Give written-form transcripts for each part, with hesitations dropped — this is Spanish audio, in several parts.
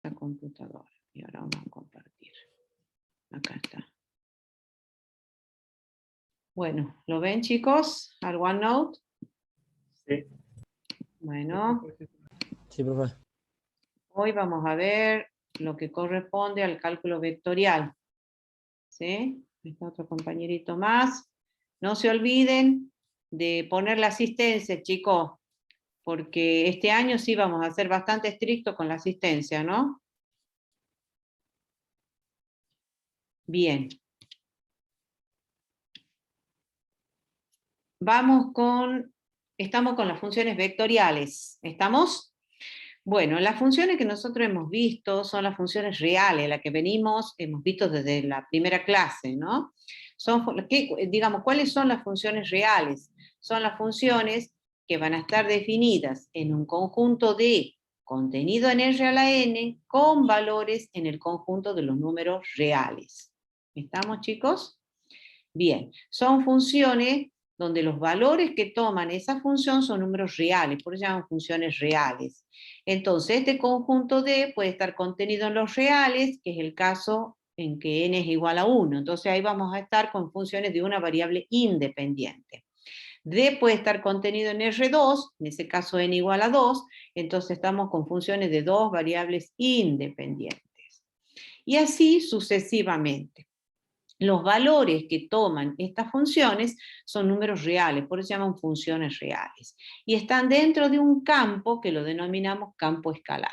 esa computadora. Y ahora vamos a compartir. Acá está. Bueno, ¿lo ven, chicos? ¿Al OneNote? Sí. Bueno. Sí, profe. Hoy vamos a ver lo que corresponde al cálculo vectorial. ¿Sí? Está otro compañerito más. No se olviden de poner la asistencia, chicos, porque este año sí vamos a ser bastante estrictos con la asistencia, ¿no? Bien. Estamos con las funciones vectoriales. ¿Estamos? Bueno, las funciones que nosotros hemos visto son las funciones reales, las que hemos visto desde la primera clase, ¿no? Digamos, ¿cuáles son las funciones reales? Son las funciones que van a estar definidas en un conjunto de contenido en R a la n con valores en el conjunto de los números reales. ¿Estamos, chicos? Bien, son funciones donde los valores que toman esa función son números reales, por eso se llaman funciones reales. Entonces, este conjunto D puede estar contenido en los reales, que es el caso en que n es igual a 1. Entonces ahí vamos a estar con funciones de una variable independiente. D puede estar contenido en R2, en ese caso n igual a 2, entonces estamos con funciones de dos variables independientes. Y así sucesivamente. Los valores que toman estas funciones son números reales, por eso se llaman funciones reales. Y están dentro de un campo que lo denominamos campo escalar.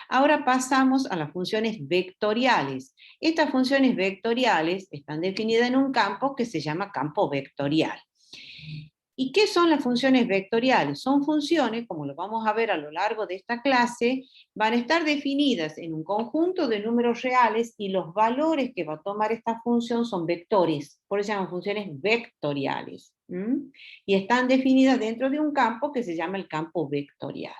Ahora pasamos a las funciones vectoriales. Estas funciones vectoriales están definidas en un campo que se llama campo vectorial. ¿Y qué son las funciones vectoriales? Son funciones, como lo vamos a ver a lo largo de esta clase, van a estar definidas en un conjunto de números reales y los valores que va a tomar esta función son vectores, por eso se llaman funciones vectoriales. Y están definidas dentro de un campo que se llama el campo vectorial.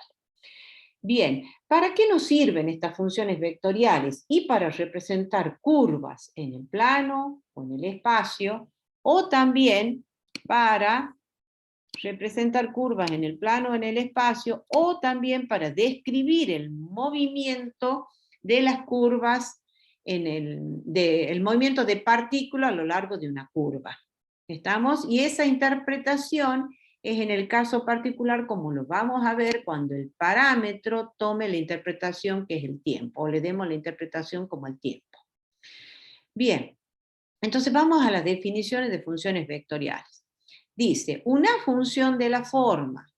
Bien, ¿para qué nos sirven estas funciones vectoriales? Y para representar curvas en el plano o en el espacio, o también para representar curvas en el plano o en el espacio, o también para describir el movimiento de las curvas, el movimiento de partículas a lo largo de una curva. ¿Estamos? Y esa interpretación es en el caso particular como lo vamos a ver cuando el parámetro tome la interpretación que es el tiempo, o le demos la interpretación como el tiempo. Bien, entonces vamos a las definiciones de funciones vectoriales. Dice, una función de la forma,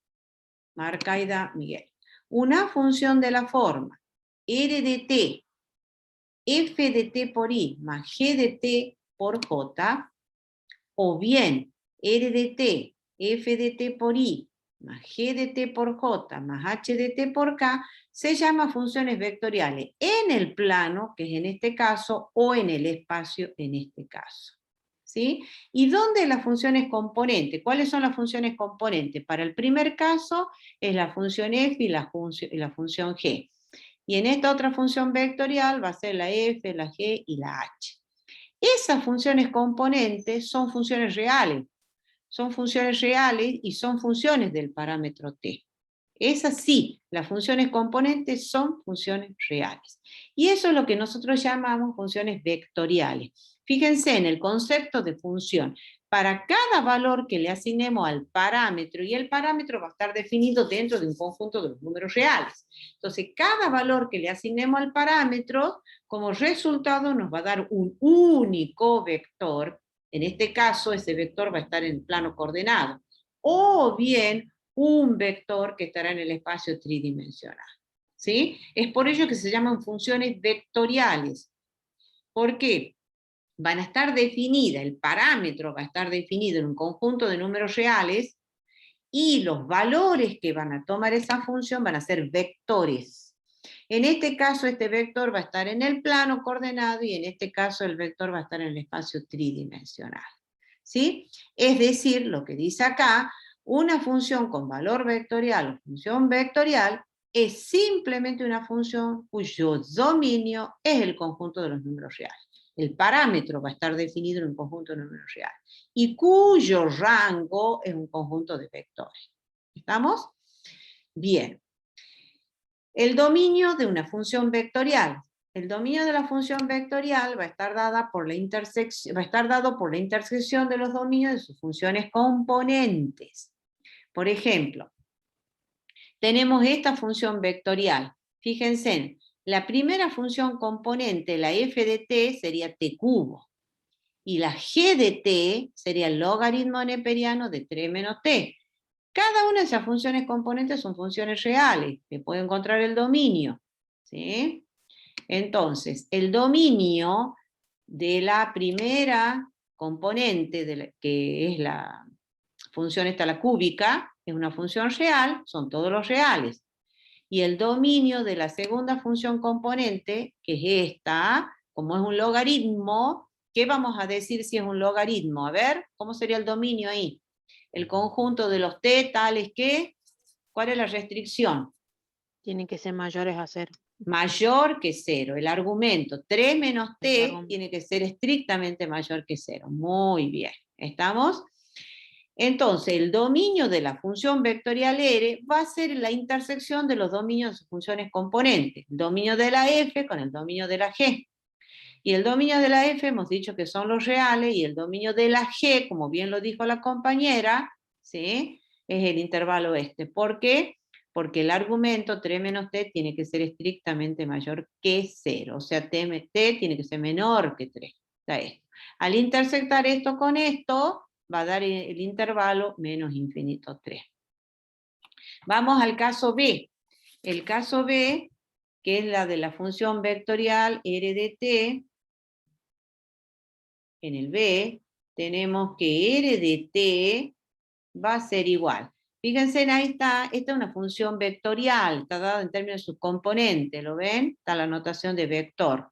marca Aida Miguel, una función de la forma r de t, f de t por i más g de t por j, o bien r de t, f de t por i más g de t por j más h de t por k, se llama funciones vectoriales en el plano, que es en este caso, o en el espacio, en este caso. ¿Sí? ¿Y dónde las funciones componentes? ¿Cuáles son las funciones componentes? Para el primer caso es la función f y la función g. Y en esta otra función vectorial va a ser la f, la g y la h. Esas funciones componentes son funciones reales. Son funciones reales y son funciones del parámetro t. Esas sí, las funciones componentes son funciones reales. Y eso es lo que nosotros llamamos funciones vectoriales. Fíjense en el concepto de función. Para cada valor que le asignemos al parámetro, y el parámetro va a estar definido dentro de un conjunto de los números reales. Entonces, cada valor que le asignemos al parámetro, como resultado nos va a dar un único vector. En este caso, ese vector va a estar en el plano coordenado. O bien, un vector que estará en el espacio tridimensional. ¿Sí? Es por ello que se llaman funciones vectoriales. ¿Por qué? Van a estar definidas, el parámetro va a estar definido en un conjunto de números reales, y los valores que van a tomar esa función van a ser vectores. En este caso, este vector va a estar en el plano coordenado, y en este caso el vector va a estar en el espacio tridimensional. ¿Sí? Es decir, lo que dice acá, una función con valor vectorial o función vectorial es simplemente una función cuyo dominio es el conjunto de los números reales. El parámetro va a estar definido en un conjunto de números reales, y cuyo rango es un conjunto de vectores. ¿Estamos? Bien. El dominio de una función vectorial. El dominio de la función vectorial va a estar dado por la intersección de los dominios de sus funciones componentes. Por ejemplo, tenemos esta función vectorial. Fíjense, la primera función componente, la f de t, sería t cubo. Y la g de t sería el logaritmo neperiano de 3 menos t. Cada una de esas funciones componentes son funciones reales, que puedo encontrar el dominio. ¿Sí? Entonces, el dominio de la primera componente, que es la función esta, la cúbica, es una función real, son todos los reales. Y el dominio de la segunda función componente, que es esta, como es un logaritmo, ¿qué vamos a decir si es un logaritmo? A ver, ¿cómo sería el dominio ahí? El conjunto de los t tales que, ¿cuál es la restricción? Tienen que ser mayores a 0. Mayor que 0. El argumento 3 menos t tiene que ser estrictamente mayor que 0. Muy bien. ¿Estamos? Entonces, el dominio de la función vectorial R va a ser la intersección de los dominios de sus funciones componentes. El dominio de la f con el dominio de la g. Y el dominio de la f hemos dicho que son los reales, y el dominio de la g, como bien lo dijo la compañera, ¿sí?, es el intervalo este. ¿Por qué? Porque el argumento 3 menos t tiene que ser estrictamente mayor que 0. O sea, t tiene que ser menor que 3. Está esto. Al intersectar esto con esto, va a dar el intervalo menos infinito 3. Vamos al caso B. El caso B, que es la de la función vectorial r de t. En el B tenemos que r de t va a ser igual. Fíjense, ahí está, esta es una función vectorial, está dada en términos de sus componentes, ¿lo ven? Está la notación de vector.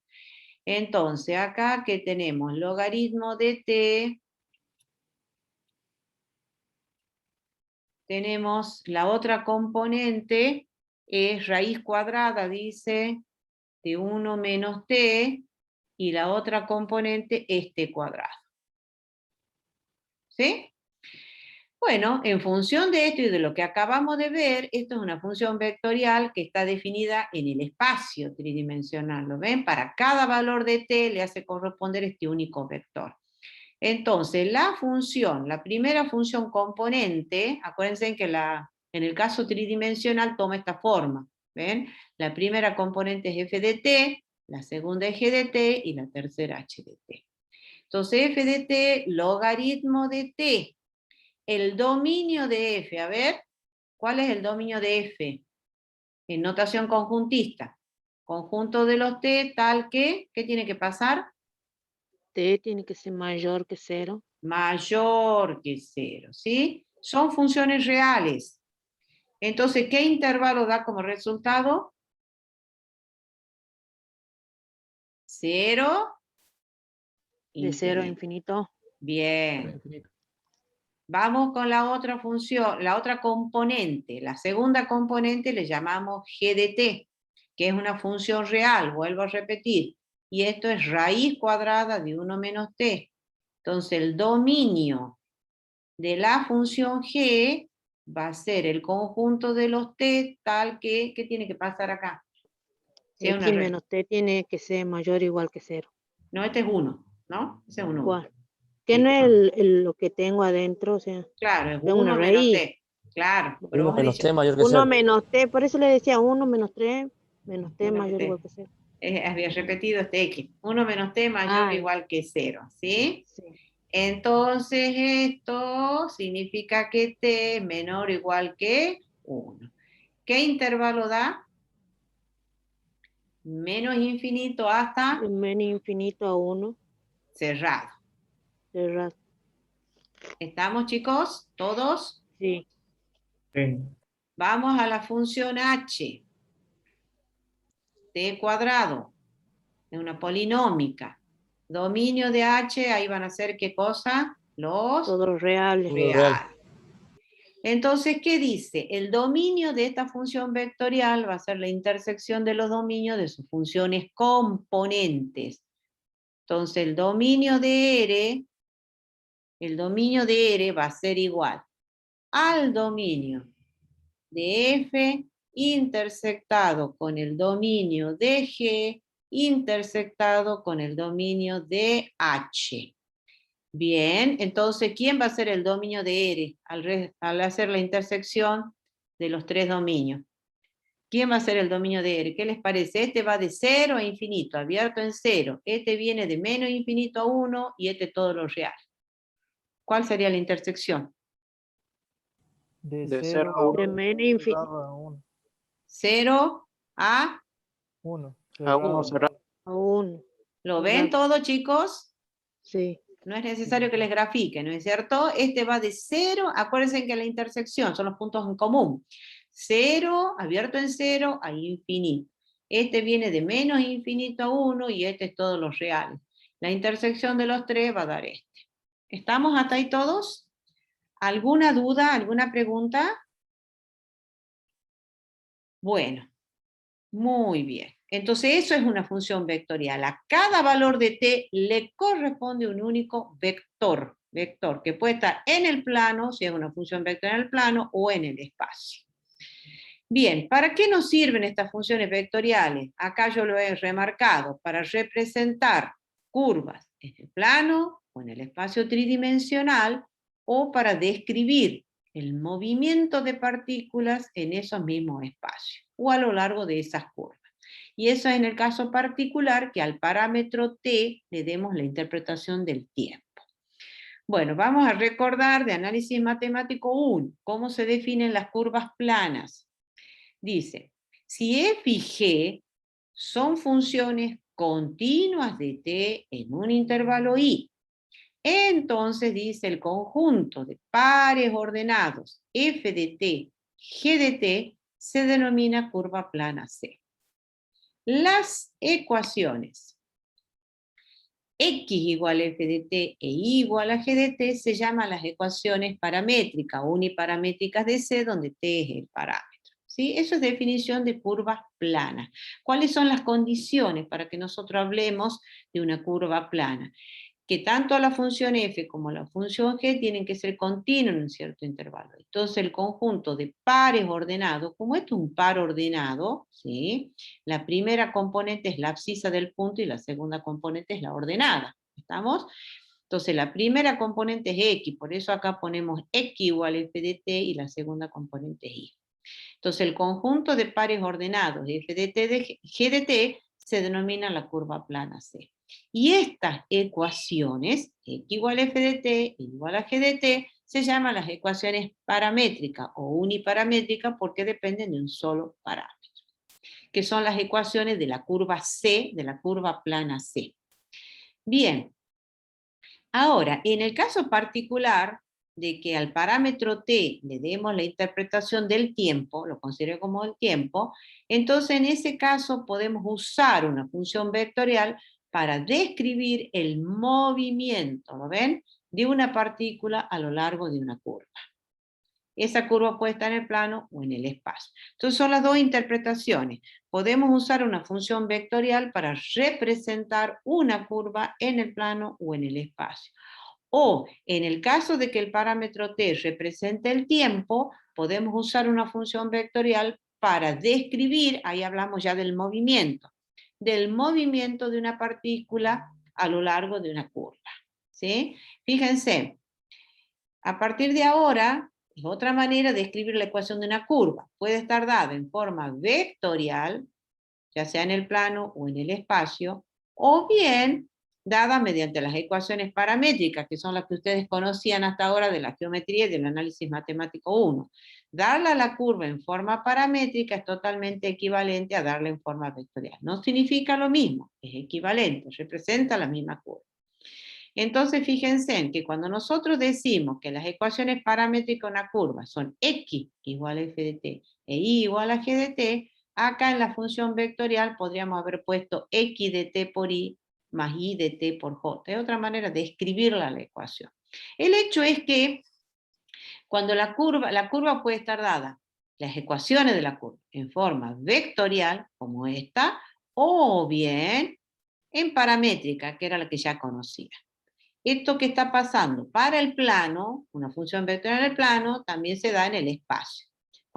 Entonces, acá que tenemos logaritmo de t, tenemos la otra componente, es raíz cuadrada, dice, de 1 menos t, y la otra componente es t cuadrado. ¿Sí? Bueno, en función de esto y de lo que acabamos de ver, esto es una función vectorial que está definida en el espacio tridimensional, ¿lo ven? Para cada valor de t le hace corresponder este único vector. Entonces, la primera función componente, acuérdense que en el caso tridimensional toma esta forma, ¿ven? La primera componente es f de t, la segunda es g de t y la tercera h de t. Entonces, f de t, logaritmo de t. El dominio de f, a ver, ¿cuál es el dominio de f? En notación conjuntista. Conjunto de los t tal que, ¿qué tiene que pasar? T tiene que ser mayor que 0. Mayor que 0, ¿sí? Son funciones reales. Entonces, ¿qué intervalo da como resultado? 0. De 0 a infinito. Bien. Vamos con la otra función, la otra componente. La segunda componente le llamamos g de t, que es una función real, vuelvo a repetir. Y esto es raíz cuadrada de 1 menos t. Entonces el dominio de la función g va a ser el conjunto de los t tal que, ¿qué tiene que pasar acá? Si X menos T tiene que ser mayor o igual que 0. No, este es 1, ¿no? Ese es un 1. ¿Cuál? Que Sí. no es lo que tengo adentro, o sea, Claro, es es 1 una menos raíz. t. Claro, pero 1 vos has menos dicho t mayor que 1 0. menos T, por eso le decía 1 menos 3 menos T menos mayor o t. igual que 0. Había repetido este x. 1 menos t mayor o igual que 0, ¿sí? Sí. Entonces esto significa que t es menor o igual que 1. ¿Qué intervalo da? Menos infinito hasta De menos infinito a 1. cerrado. Cerrado. ¿Estamos, chicos? ¿Todos? Sí. Sí. Vamos a la función h. T cuadrado. Es una polinómica. Dominio de h, ahí van a ser ¿qué cosa? Los Todos los reales. Todo real. reales. Entonces, ¿qué dice? El dominio de esta función vectorial va a ser la intersección de los dominios de sus funciones componentes. Entonces, el dominio de R va a ser igual al dominio de F intersectado con el dominio de G, intersectado con el dominio de H. Bien, entonces, ¿quién va a ser el dominio de R al hacer la intersección de los tres dominios? ¿Quién va a ser el dominio de R? ¿Qué les parece? Este va de 0 a infinito, abierto en 0. Este viene de menos infinito a 1 y este todo lo real. ¿Cuál sería la intersección? De De 0 0 a a 1. De menos infinito. Cerrado a 1. 0 a... 1. a 1 cerrado. A 1. ¿Lo ven todo, chicos? Sí. No es necesario que les grafique, ¿no es cierto? Este va de 0, acuérdense que la intersección son los puntos en común. 0, abierto en 0, a infinito. Este viene de menos infinito a 1 y este es todo lo real. La intersección de los tres va a dar este. ¿Estamos hasta ahí todos? ¿Alguna duda, alguna pregunta? Bueno, muy bien. Entonces eso es una función vectorial. A cada valor de t le corresponde un único vector, que puede estar en el plano, si es una función vectorial en el plano, o en el espacio. Bien, ¿para qué nos sirven estas funciones vectoriales? Acá yo lo he remarcado, para representar curvas en el plano o en el espacio tridimensional, o para describir el movimiento de partículas en esos mismos espacios, o a lo largo de esas curvas. Y eso es en el caso particular que al parámetro t le demos la interpretación del tiempo. Bueno, vamos a recordar de análisis matemático 1, cómo se definen las curvas planas. Dice, si f y g son funciones continuas de t en un intervalo i, entonces dice el conjunto de pares ordenados f de t, g de t, se denomina curva plana C. Las ecuaciones x igual a f de t e y igual a g de t se llaman las ecuaciones paramétricas, uniparamétricas de C, donde t es el parámetro. ¿Sí? Eso es definición de curvas planas. ¿Cuáles son las condiciones para que nosotros hablemos de una curva plana? Que tanto la función f como la función g tienen que ser continuos en un cierto intervalo. Entonces el conjunto de pares ordenados, como esto es un par ordenado, ¿sí? La primera componente es la abscisa del punto y la segunda componente es la ordenada. ¿Estamos? Entonces la primera componente es x, por eso acá ponemos x igual a f de t y la segunda componente es y. Entonces el conjunto de pares ordenados f de t de g de t se denomina la curva plana C. Y estas ecuaciones, x igual a f de t igual a g de t, se llaman las ecuaciones paramétricas o uniparamétricas porque dependen de un solo parámetro, que son las ecuaciones de la curva C, de la curva plana C. Bien, ahora, en el caso particular de que al parámetro t le demos la interpretación del tiempo, lo considero como el tiempo, entonces en ese caso podemos usar una función vectorial para describir el movimiento, ¿lo ven?, de una partícula a lo largo de una curva. Esa curva puede estar en el plano o en el espacio. Entonces son las dos interpretaciones. Podemos usar una función vectorial para representar una curva en el plano o en el espacio. O en el caso de que el parámetro t represente el tiempo, podemos usar una función vectorial para describir, ahí hablamos ya del movimiento de una partícula a lo largo de una curva. ¿Sí? Fíjense, a partir de ahora, es otra manera de escribir la ecuación de una curva. Puede estar dada en forma vectorial, ya sea en el plano o en el espacio, o bien dada mediante las ecuaciones paramétricas, que son las que ustedes conocían hasta ahora de la geometría y del análisis matemático 1. Darle a la curva en forma paramétrica es totalmente equivalente a darle en forma vectorial. No significa lo mismo, es equivalente, representa la misma curva. Entonces, fíjense en que cuando nosotros decimos que las ecuaciones paramétricas de una curva son x igual a f de t e y igual a g de t, acá en la función vectorial podríamos haber puesto x de t por y más y de t por j. Es otra manera de escribirla la ecuación. El hecho es que cuando la curva puede estar dada, las ecuaciones de la curva, en forma vectorial, como esta, o bien en paramétrica, que era la que ya conocía. Esto que está pasando para el plano, una función vectorial en el plano, también se da en el espacio.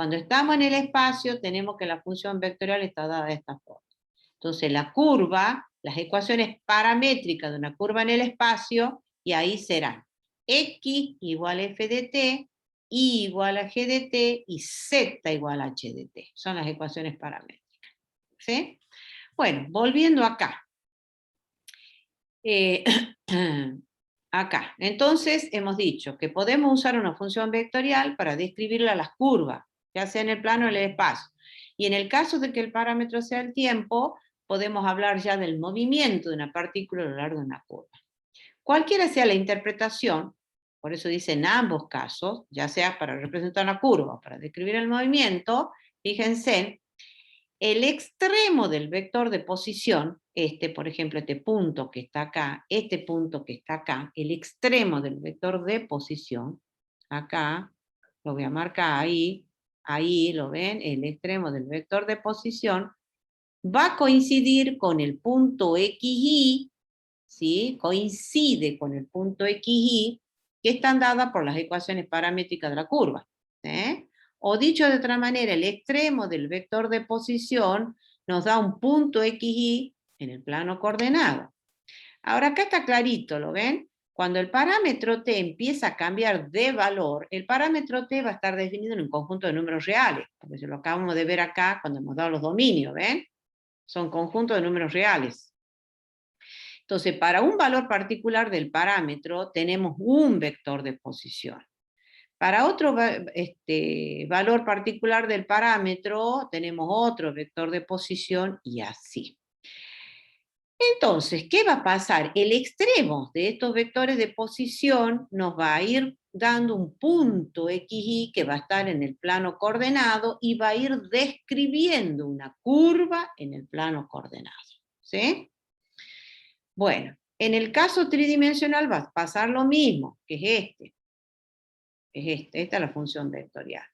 Cuando estamos en el espacio, tenemos que la función vectorial está dada de esta forma. Entonces la curva, las ecuaciones paramétricas de una curva en el espacio, y ahí serán x igual a f de t, y igual a g de t, y z igual a h de t. Son las ecuaciones paramétricas. ¿Sí? Bueno, volviendo acá. Acá. Entonces hemos dicho que podemos usar una función vectorial para describirle a las curvas, ya sea en el plano o en el espacio. Y en el caso de que el parámetro sea el tiempo, podemos hablar ya del movimiento de una partícula a lo largo de una curva. Cualquiera sea la interpretación, por eso dice en ambos casos, ya sea para representar una curva o para describir el movimiento, fíjense, el extremo del vector de posición, por ejemplo, este punto que está acá, este punto que está acá, el extremo del vector de posición, acá, lo voy a marcar ahí lo ven, el extremo del vector de posición, va a coincidir con el punto XY, ¿sí? Coincide con el punto XY, que están dadas por las ecuaciones paramétricas de la curva. O dicho de otra manera, el extremo del vector de posición nos da un punto XY en el plano coordenado. Ahora acá está clarito, ¿lo ven? Cuando el parámetro t empieza a cambiar de valor, el parámetro t va a estar definido en un conjunto de números reales, porque se lo acabamos de ver acá cuando hemos dado los dominios, ¿ven? Son conjuntos de números reales. Entonces, para un valor particular del parámetro, tenemos un vector de posición. Para otro valor particular del parámetro, tenemos otro vector de posición y así. Entonces, ¿qué va a pasar? El extremo de estos vectores de posición nos va a ir dando un punto XY que va a estar en el plano coordenado y va a ir describiendo una curva en el plano coordenado. ¿Sí? Bueno, en el caso tridimensional va a pasar lo mismo, que es esta es la función vectorial.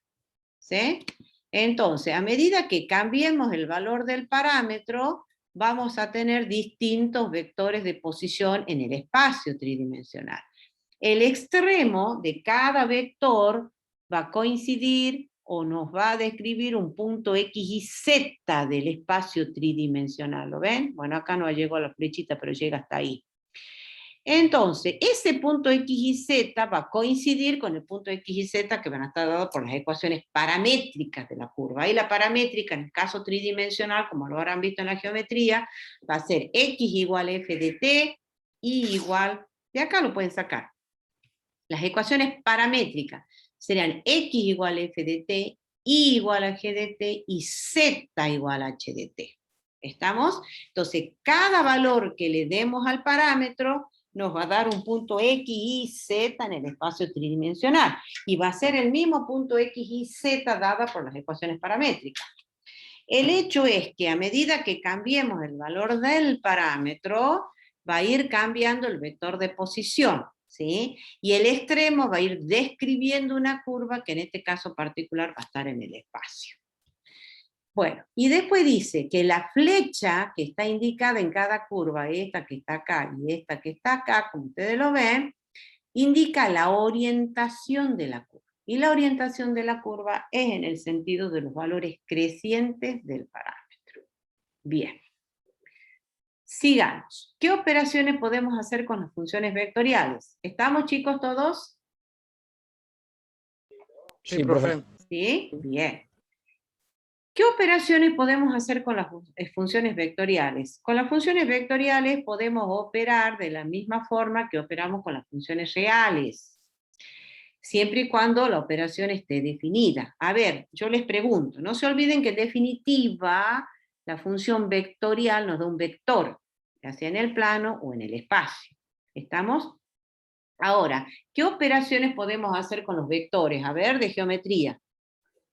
¿Sí? Entonces, a medida que cambiemos el valor del parámetro, vamos a tener distintos vectores de posición en el espacio tridimensional. El extremo de cada vector va a coincidir o nos va a describir un punto X y Z del espacio tridimensional. ¿Lo ven? Bueno, acá no llegó a la flechita, pero llega hasta ahí. Entonces, ese punto X y Z va a coincidir con el punto X y Z que van a estar dados por las ecuaciones paramétricas de la curva. Y la paramétrica, en el caso tridimensional, como lo habrán visto en la geometría, va a ser X igual a F de T, Y igual, de acá lo pueden sacar. Las ecuaciones paramétricas serían X igual a F de T, Y igual a G de T y Z igual a H de T. ¿Estamos? Entonces, cada valor que le demos al parámetro nos va a dar un punto X, Y, Z en el espacio tridimensional. Y va a ser el mismo punto X, Y, Z dada por las ecuaciones paramétricas. El hecho es que a medida que cambiemos el valor del parámetro, va a ir cambiando el vector de posición, ¿sí? Y el extremo va a ir describiendo una curva que en este caso particular va a estar en el espacio. Bueno, y después dice que la flecha que está indicada en cada curva, esta que está acá y esta que está acá, como ustedes lo ven, indica la orientación de la curva. Y la orientación de la curva es en el sentido de los valores crecientes del parámetro. Bien. Sigamos. ¿Qué operaciones podemos hacer con las funciones vectoriales? ¿Estamos, chicos, todos? Sí, profe. ¿Sí? Bien. ¿Qué operaciones podemos hacer con las funciones vectoriales? Con las funciones vectoriales podemos operar de la misma forma que operamos con las funciones reales, siempre y cuando la operación esté definida. A ver, yo les pregunto, no se olviden que en definitiva la función vectorial nos da un vector, ya sea en el plano o en el espacio. ¿Estamos? Ahora, ¿qué operaciones podemos hacer con los vectores? A ver, de geometría,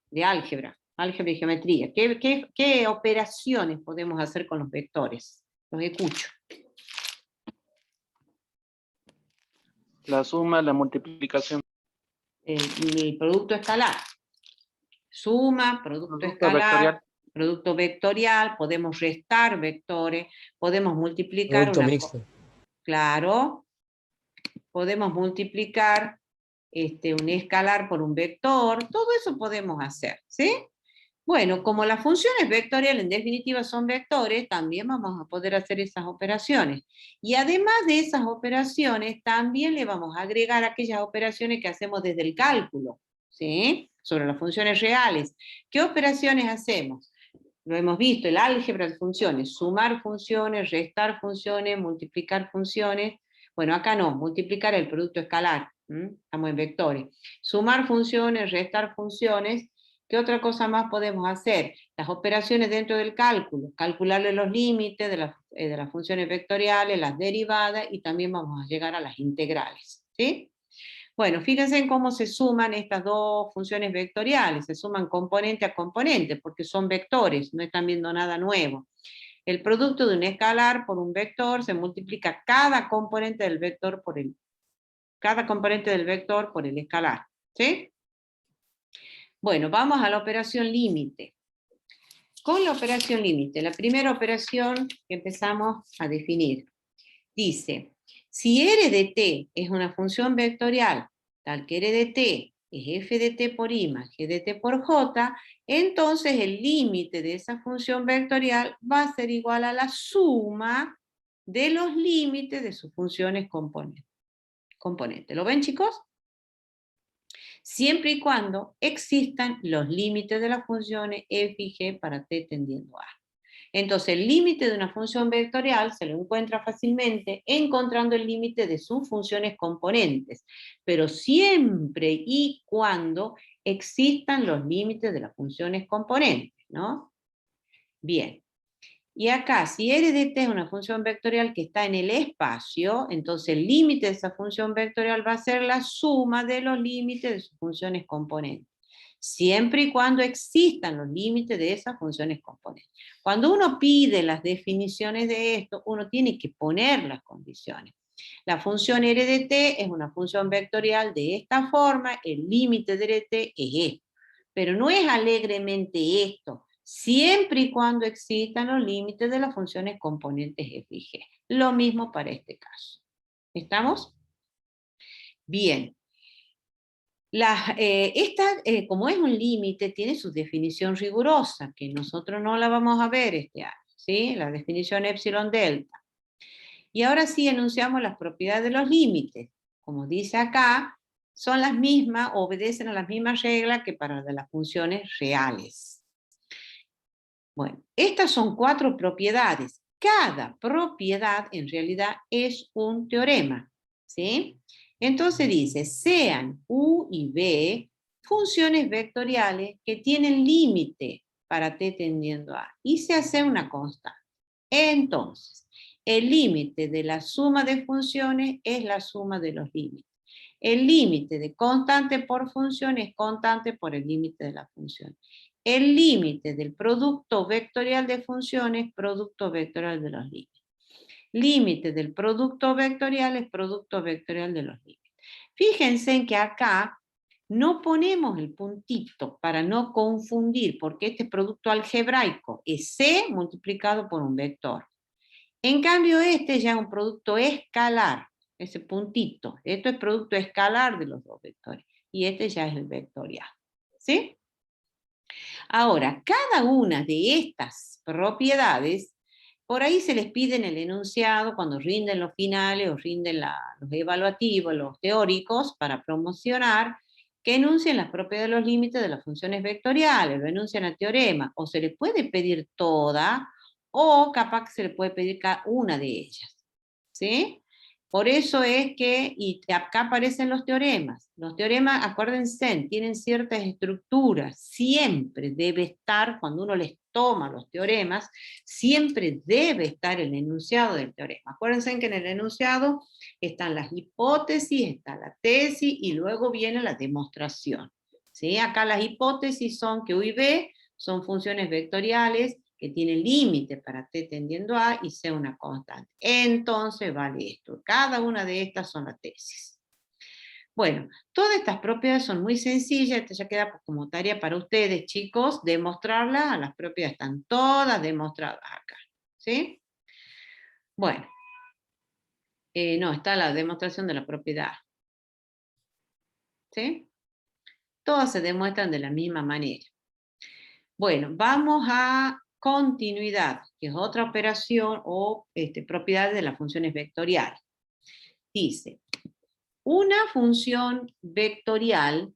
de álgebra y geometría. ¿Qué operaciones podemos hacer con los vectores? Los escucho. La suma, la multiplicación. El producto escalar. Suma, producto escalar, vectorial. producto vectorial, podemos restar vectores, podemos multiplicar Producto mixto. Claro, podemos multiplicar un escalar por un vector, todo eso podemos hacer, ¿sí? Bueno, como las funciones vectoriales en definitiva son vectores, también vamos a poder hacer esas operaciones. Y además de esas operaciones, también le vamos a agregar aquellas operaciones que hacemos desde el cálculo, ¿sí? Sobre las funciones reales. ¿Qué operaciones hacemos? Lo hemos visto, el álgebra de funciones, sumar funciones, restar funciones, multiplicar funciones. Bueno, acá no, multiplicar el producto escalar, estamos en vectores. Sumar funciones, restar funciones. ¿Qué otra cosa más podemos hacer? Las operaciones dentro del cálculo, calcularle los límites de las funciones vectoriales, las derivadas, y también vamos a llegar a las integrales, ¿sí? Bueno, fíjense en cómo se suman estas dos funciones vectoriales, se suman componente a componente, porque son vectores, no están viendo nada nuevo. El producto de un escalar por un vector se multiplica cada componente del vector por el escalar, ¿sí? Bueno, vamos a la operación límite. Con la operación límite, la primera operación que empezamos a definir, dice, si R de t es una función vectorial, tal que R de t es f de t por i más g de t por j, entonces el límite de esa función vectorial va a ser igual a la suma de los límites de sus funciones componentes. ¿Lo ven, chicos? Siempre y cuando existan los límites de las funciones f y g para t tendiendo a. Entonces, el límite de una función vectorial se lo encuentra fácilmente encontrando el límite de sus funciones componentes, pero siempre y cuando existan los límites de las funciones componentes, ¿no? Bien. Y acá, si R de t es una función vectorial que está en el espacio, entonces el límite de esa función vectorial va a ser la suma de los límites de sus funciones componentes, siempre y cuando existan los límites de esas funciones componentes. Cuando uno pide las definiciones de esto, uno tiene que poner las condiciones. La función R de t es una función vectorial de esta forma, el límite de R de t es esto. Pero no es alegremente esto, siempre y cuando existan los límites de las funciones componentes f y g. Lo mismo para este caso. ¿Estamos? Bien. Como es un límite, tiene su definición rigurosa, que nosotros no la vamos a ver este año, ¿sí? La definición epsilon delta. Y ahora sí enunciamos las propiedades de los límites. Como dice acá, son las mismas, obedecen a las mismas reglas que para las funciones reales. Bueno, estas son 4 propiedades. Cada propiedad en realidad es un teorema, ¿sí? Entonces dice, sean U y B funciones vectoriales que tienen límite para t tendiendo a, y se hace una constante. Entonces, el límite de la suma de funciones es la suma de los límites. El límite de constante por función es constante por el límite de la función. El límite del producto vectorial de funciones, producto vectorial de los límites. Límite del producto vectorial es producto vectorial de los límites. Fíjense en que acá no ponemos el puntito para no confundir, porque este producto algebraico es C multiplicado por un vector. En cambio, este ya es un producto escalar, ese puntito. Esto es producto escalar de los dos vectores. Y este ya es el vectorial. ¿Sí? Ahora, cada una de estas propiedades, por ahí se les pide en el enunciado, cuando rinden los finales o rinden los evaluativos, los teóricos, para promocionar, que enuncien las propiedades de los límites de las funciones vectoriales, lo enuncian a teorema, o se les puede pedir toda, o capaz que se le puede pedir cada una de ellas. ¿Sí? Por eso es que, y acá aparecen los teoremas. Los teoremas, acuérdense, tienen ciertas estructuras. Siempre debe estar, cuando uno les toma los teoremas, siempre debe estar el enunciado del teorema. Acuérdense que en el enunciado están las hipótesis, está la tesis, y luego viene la demostración. ¿Sí? Acá las hipótesis son que U y B son funciones vectoriales que tiene límite para t tendiendo a y sea una constante. Entonces vale esto. Cada una de estas son la tesis. Bueno, todas estas propiedades son muy sencillas. Esto ya queda como tarea para ustedes, chicos, demostrarlas. Las propiedades están todas demostradas acá. ¿Sí? Bueno. No, está la demostración de la propiedad. ¿Sí? Todas se demuestran de la misma manera. Bueno, vamos a continuidad, que es otra operación o propiedad de las funciones vectoriales. Dice, una función vectorial,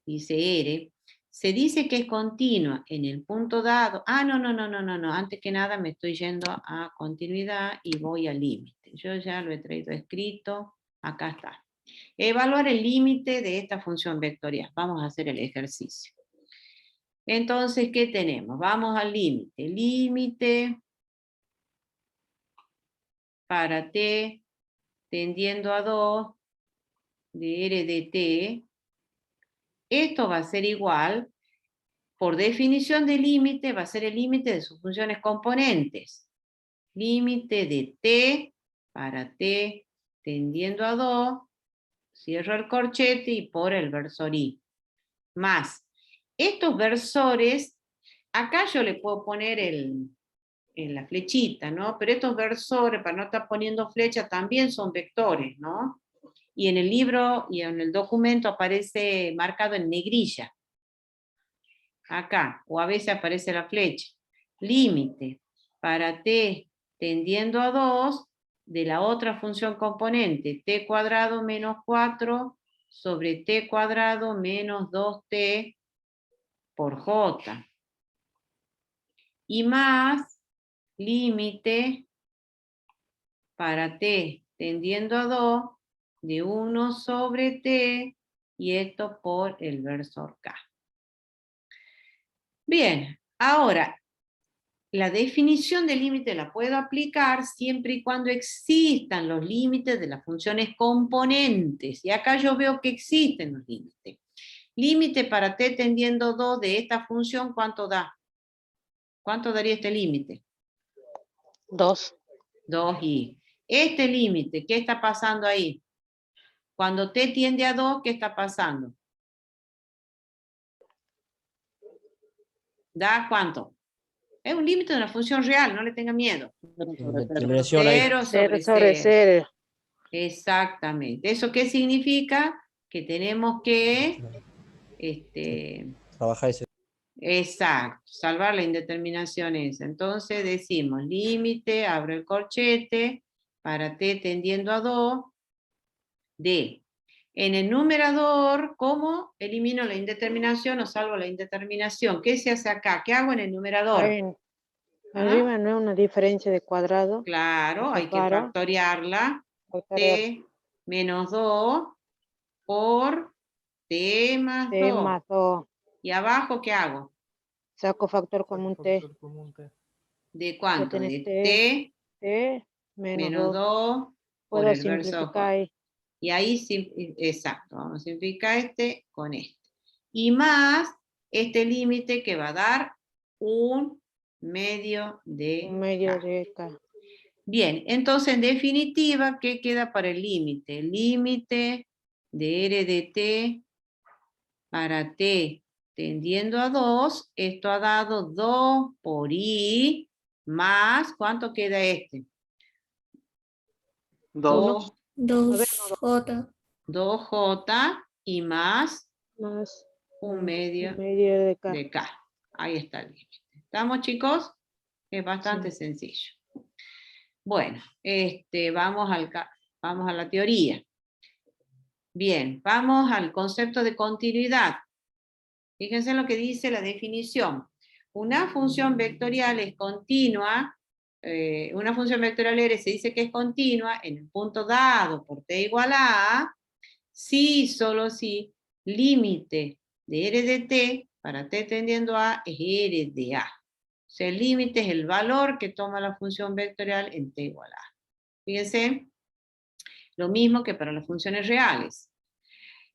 dice R, se dice que es continua en el punto dado. No. Antes que nada me estoy yendo a continuidad y voy al límite. Yo ya lo he traído escrito. Acá está. Evaluar el límite de esta función vectorial. Vamos a hacer el ejercicio. Entonces, ¿qué tenemos? Vamos al límite. Límite para t tendiendo a 2 de R de t. Esto va a ser igual, por definición de límite, va a ser el límite de sus funciones componentes. Límite de t para t tendiendo a 2, cierro el corchete y por el versor i. Más, estos versores, acá yo le puedo poner en la flechita, ¿no? Pero estos versores, para no estar poniendo flecha, también son vectores, ¿no? Y en el libro y en el documento aparece marcado en negrilla. Acá, o a veces aparece la flecha. Límite para t tendiendo a 2 de la otra función componente, t cuadrado menos 4 sobre t cuadrado menos 2t por j. Y más límite para t tendiendo a 2 de 1 sobre t, y esto por el versor k. Bien, ahora, la definición de límite la puedo aplicar siempre y cuando existan los límites de las funciones componentes. Y acá yo veo que existen los límites. Límite para t tendiendo 2 de esta función, ¿cuánto da? ¿Cuánto daría este límite? 2. 2i. Este límite, ¿qué está pasando ahí? Cuando t tiende a 2, ¿qué está pasando? ¿Da cuánto? Es un límite de una función real, no le tenga miedo. Determinación ahí. 0 sobre 0 sobre 0. 0. Exactamente. ¿Eso qué significa? Que tenemos que, Trabaja ese. exacto, salvar la indeterminación esa. Entonces decimos límite, abro el corchete, para t tendiendo a 2, de. En el numerador, ¿cómo elimino la indeterminación o salvo la indeterminación? ¿Qué se hace acá? ¿Qué hago en el numerador? Arriba no es una diferencia de cuadrado. Claro, hay que Separo. factoriarla. Factoriar. T menos 2 por t más T 2. más 2. ¿Y abajo qué hago? Saco factor común T. Factor común T. ¿De cuánto? tenés De T, t T menos menos 2. 2 por Puedo el verso simplificar J. ahí. Y ahí, exacto, vamos a simplificar este con este. Y más este límite que va a dar 1/2 de Un medio K. de K. Bien, entonces en definitiva, ¿qué queda para el límite? El límite de R de t para t tendiendo a 2, esto ha dado 2 por i más, ¿cuánto queda este? 2. 2j y más Más 1/2 medio de K. de K. Ahí está el límite. ¿Estamos, chicos? Es bastante Sí. sencillo. Bueno, vamos a la teoría. Bien, vamos al concepto de continuidad. Fíjense lo que dice la definición. Una función vectorial es continua, una función vectorial R se dice que es continua en el punto dado por t igual a A, si, solo si, límite de R de t para t tendiendo a A es R de A. O sea, el límite es el valor que toma la función vectorial en t igual a A. Fíjense, lo mismo que para las funciones reales.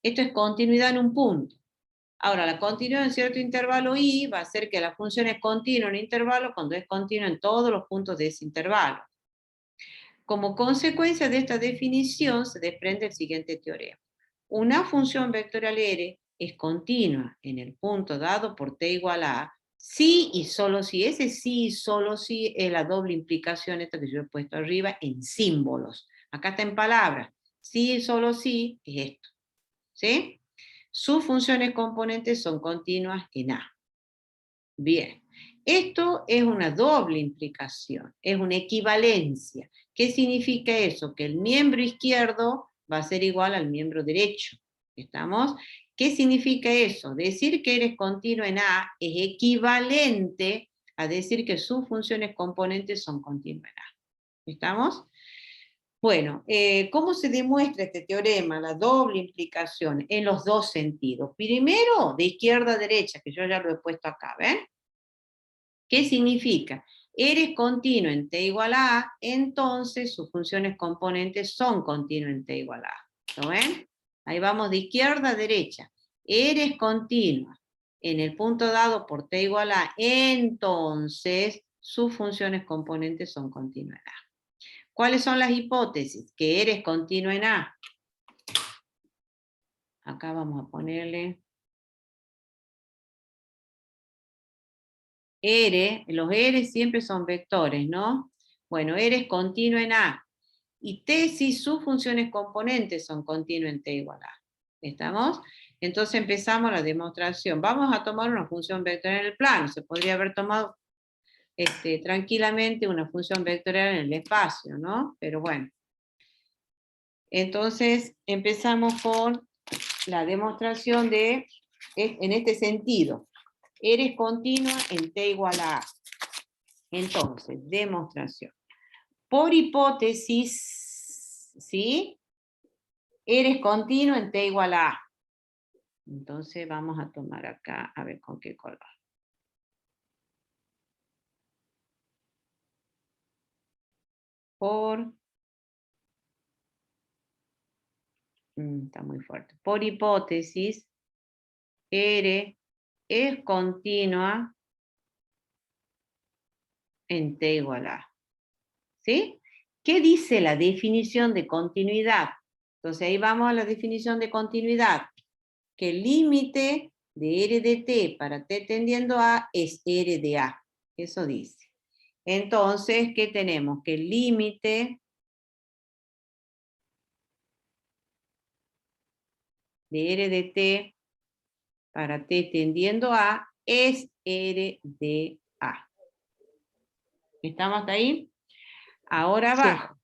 Esto es continuidad en un punto. Ahora, la continuidad en cierto intervalo i va a hacer que la función es continua en un intervalo cuando es continua en todos los puntos de ese intervalo. Como consecuencia de esta definición se desprende el siguiente teorema. Una función vectorial R es continua en el punto dado por t igual a A, si y solo si. Ese sí y solo si es la doble implicación, esta que yo he puesto arriba, en símbolos. Acá está en palabras. Sí y solo si es esto. ¿Sí? sus funciones componentes son continuas en A. Bien, esto es una doble implicación, es una equivalencia. ¿Qué significa eso? Que el miembro izquierdo va a ser igual al miembro derecho. ¿Estamos? ¿Qué significa eso? Decir que eres continuo en A es equivalente a decir que sus funciones componentes son continuas en A. ¿Estamos? Bueno, ¿cómo se demuestra este teorema? La doble implicación en los dos sentidos. Primero, de izquierda a derecha, que yo ya lo he puesto acá, ¿ven? ¿Qué significa? Eres continuo en t igual a A, entonces sus funciones componentes son continuo en t igual a A. ¿Lo ven? Ahí vamos de izquierda a derecha. Eres continua en el punto dado por t igual a A, entonces sus funciones componentes son continuas en A. ¿Cuáles son las hipótesis? Que eres continuo en A. Acá vamos a ponerle R, los R siempre son vectores, ¿no? Bueno, eres continuo en A. Y T si sus funciones componentes son continuas en T igual a A. ¿Estamos? Entonces empezamos la demostración. Vamos a tomar una función vectorial en el plano. Se podría haber tomado tranquilamente una función vectorial en el espacio, ¿no? Pero bueno. Entonces empezamos con la demostración en este sentido. Eres continua en T igual a A. Entonces, demostración. Por hipótesis, ¿sí? Eres continuo en T igual a A. Entonces vamos a tomar acá, a ver con qué color. Está muy fuerte. Por hipótesis, R es continua en T igual a A. ¿Sí? ¿Qué dice la definición de continuidad? Entonces ahí vamos a la definición de continuidad. Que el límite de R de T para T tendiendo a A es R de A. Eso dice. Entonces, ¿qué tenemos? Que el límite de R de T para T tendiendo a A es R de A. ¿Estamos hasta ahí? Ahora abajo.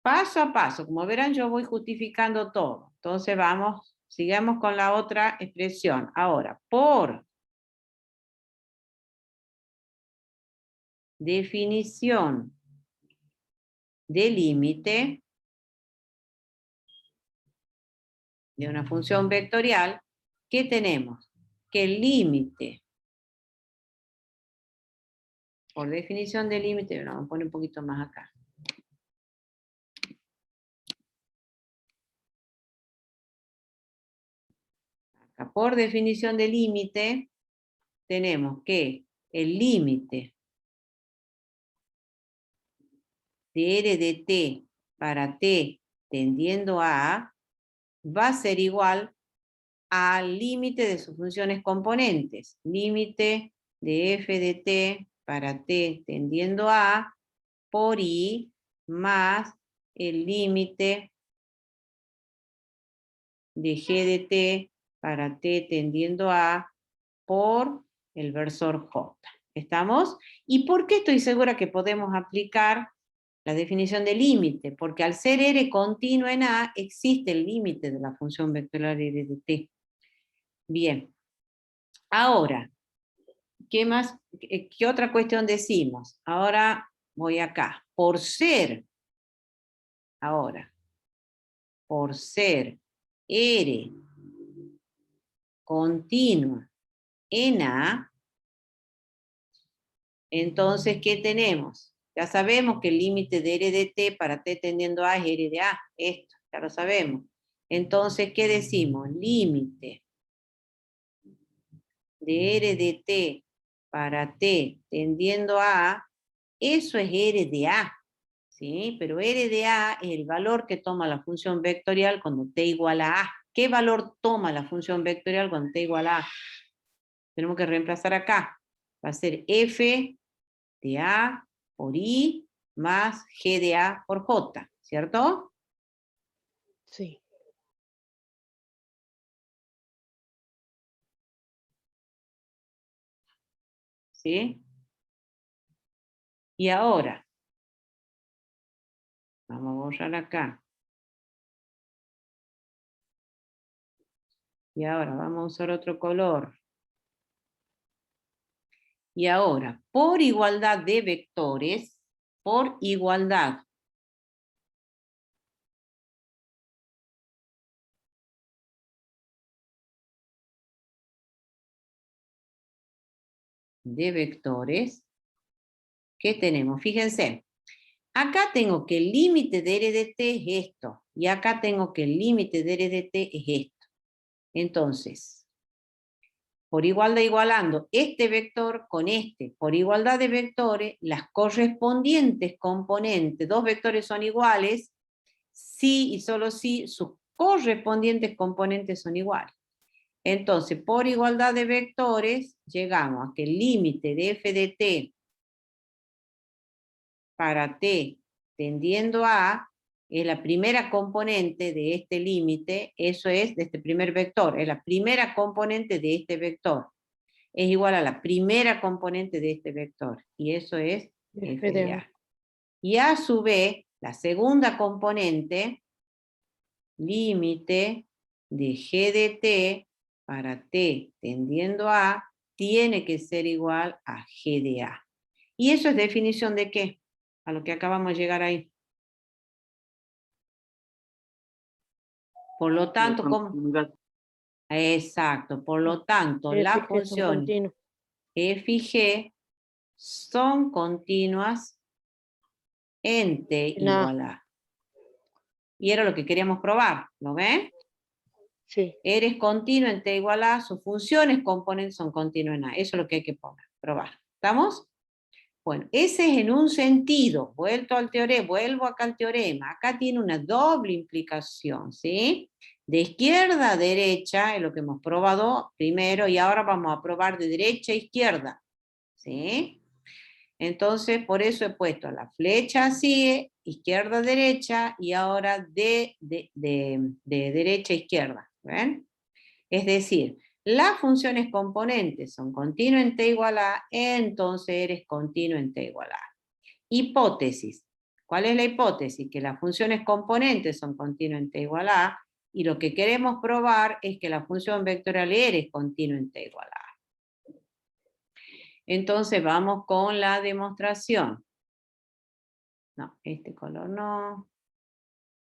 Paso a paso, como verán yo voy justificando todo. Entonces vamos, sigamos con la otra expresión. Ahora, por definición de límite de una función vectorial, ¿qué tenemos? Que el límite, por definición de límite, vamos a poner un poquito más acá. Por definición de límite, tenemos que el límite de R de T para T tendiendo a A va a ser igual al límite de sus funciones componentes. Límite de f de T para T tendiendo a A por I más el límite de G de T para T tendiendo a A por el versor J. ¿Estamos? ¿Y por qué estoy segura que podemos aplicar la definición de límite? Porque al ser R continuo en A, existe el límite de la función vectorial R de T. Bien. Ahora, ¿qué más? ¿Qué otra cuestión decimos? Ahora voy acá. Por ser R continua en A, entonces, ¿qué tenemos? Ya sabemos que el límite de R de T para T tendiendo a es R de A. Esto, ya lo sabemos. Entonces, ¿qué decimos? Límite de R de T para T tendiendo a A, eso es R de A. ¿Sí? Pero R de A es el valor que toma la función vectorial cuando T igual a A. ¿Qué valor toma la función vectorial cuando T igual a A? Tenemos que reemplazar acá. Va a ser F de A por I más G de A por J, ¿cierto? Sí. ¿sí? Y ahora, vamos a borrar acá. Y ahora vamos a usar otro color. Y ahora, por igualdad de vectores, por igualdad de vectores, ¿qué tenemos? Fíjense, acá tengo que el límite de R de t es esto, y acá tengo que el límite de R de t es esto. Entonces, por igualdad igualando este vector con este, por igualdad de vectores, las correspondientes componentes, dos vectores son iguales, si y solo si sus correspondientes componentes son iguales. Entonces, por igualdad de vectores, llegamos a que el límite de f de t para t tendiendo a es la primera componente de este límite, eso es de este primer vector, es la primera componente de este vector. Es igual a la primera componente de este vector, y eso es f de a. Y a su vez, la segunda componente, límite de g de t para t tendiendo a, tiene que ser igual a g de a. ¿Y eso es definición de qué? A lo que acabamos de llegar ahí. Por lo tanto, ¿cómo? Exacto, por lo tanto, las funciones f y g son continuas en t igual a. Y era lo que queríamos probar, ¿lo ven? Sí. R es continuo en t igual a, sus funciones componentes son continuas en a. Eso es lo que hay que probar. ¿Estamos? Bueno, ese es en un sentido. Vuelvo acá al teorema. Acá tiene una doble implicación, ¿sí? De izquierda a derecha, es lo que hemos probado primero, y ahora vamos a probar de derecha a izquierda, ¿sí? Entonces, por eso he puesto la flecha así, izquierda a derecha, y ahora de derecha a izquierda, ¿ven? Es decir, las funciones componentes son continuo en t igual a, entonces eres continuo en t igual a. Hipótesis. ¿Cuál es la hipótesis? Que las funciones componentes son continuo en t igual a, y lo que queremos probar es que la función vectorial R es continua en t igual a. Entonces vamos con la demostración. No, este color no.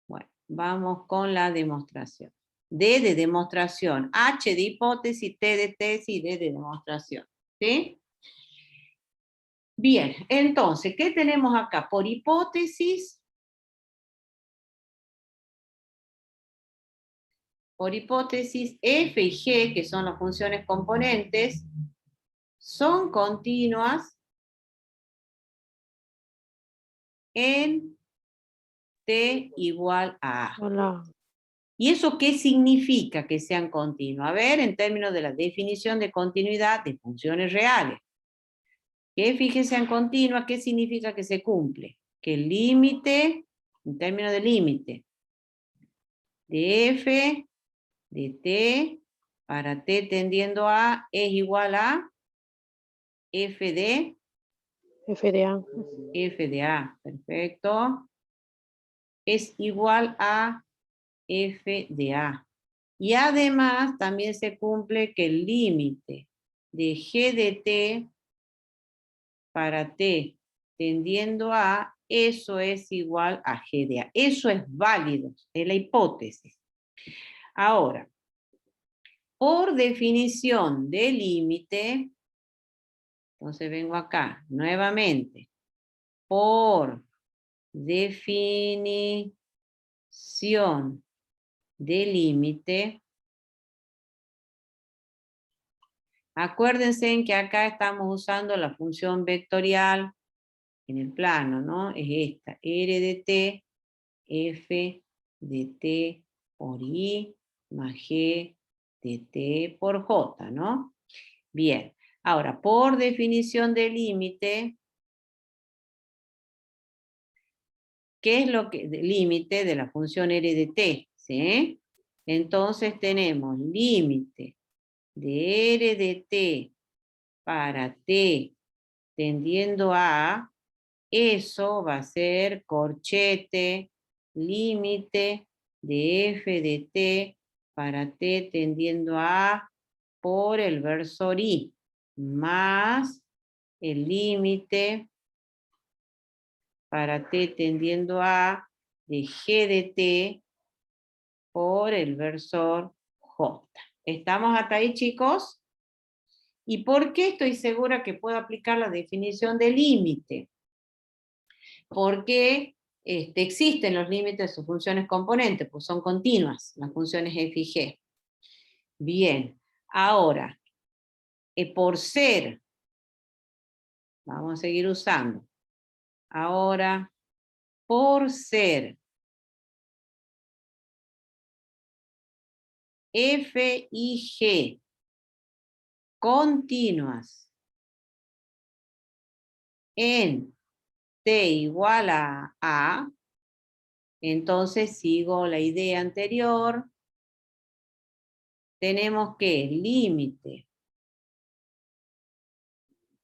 Bueno, vamos con la demostración. D de demostración, H de hipótesis, T de tesis y D de demostración. ¿Sí? Bien, entonces, ¿qué tenemos acá? Por hipótesis, F y G, que son las funciones componentes, son continuas en T igual a A. Hola. ¿Y eso qué significa que sean continuas? A ver, en términos de la definición de continuidad de funciones reales. Que f y g sean continuas, ¿qué significa que se cumple? Que el límite, en términos de límite, de f de t para t tendiendo a es igual a f de a, perfecto, es igual a f de a. Y además también se cumple que el límite de g de t para t tendiendo a, eso es igual a g de a. Eso es válido, es la hipótesis. Ahora, por definición de límite, entonces vengo acá, nuevamente, por definición de límite, acuérdense en que acá estamos usando la función vectorial en el plano, ¿no? Es esta, R de t, f de t por i más g de t por j, ¿no? Bien, ahora, por definición de límite, ¿qué es lo que, límite de la función R de t? ¿Sí? Entonces tenemos límite de R de t para t tendiendo a, eso va a ser corchete, límite de f de t para t tendiendo a por el versor i, más el límite para t tendiendo a de g de t por el versor j. ¿Estamos hasta ahí, chicos? ¿Y por qué estoy segura que puedo aplicar la definición de límite? Porque existen los límites de sus funciones componentes, pues son continuas, las funciones f y g. Bien, ahora, por ser, vamos a seguir usando, ahora, por ser f y g continuas en t igual a, entonces sigo la idea anterior, tenemos que el límite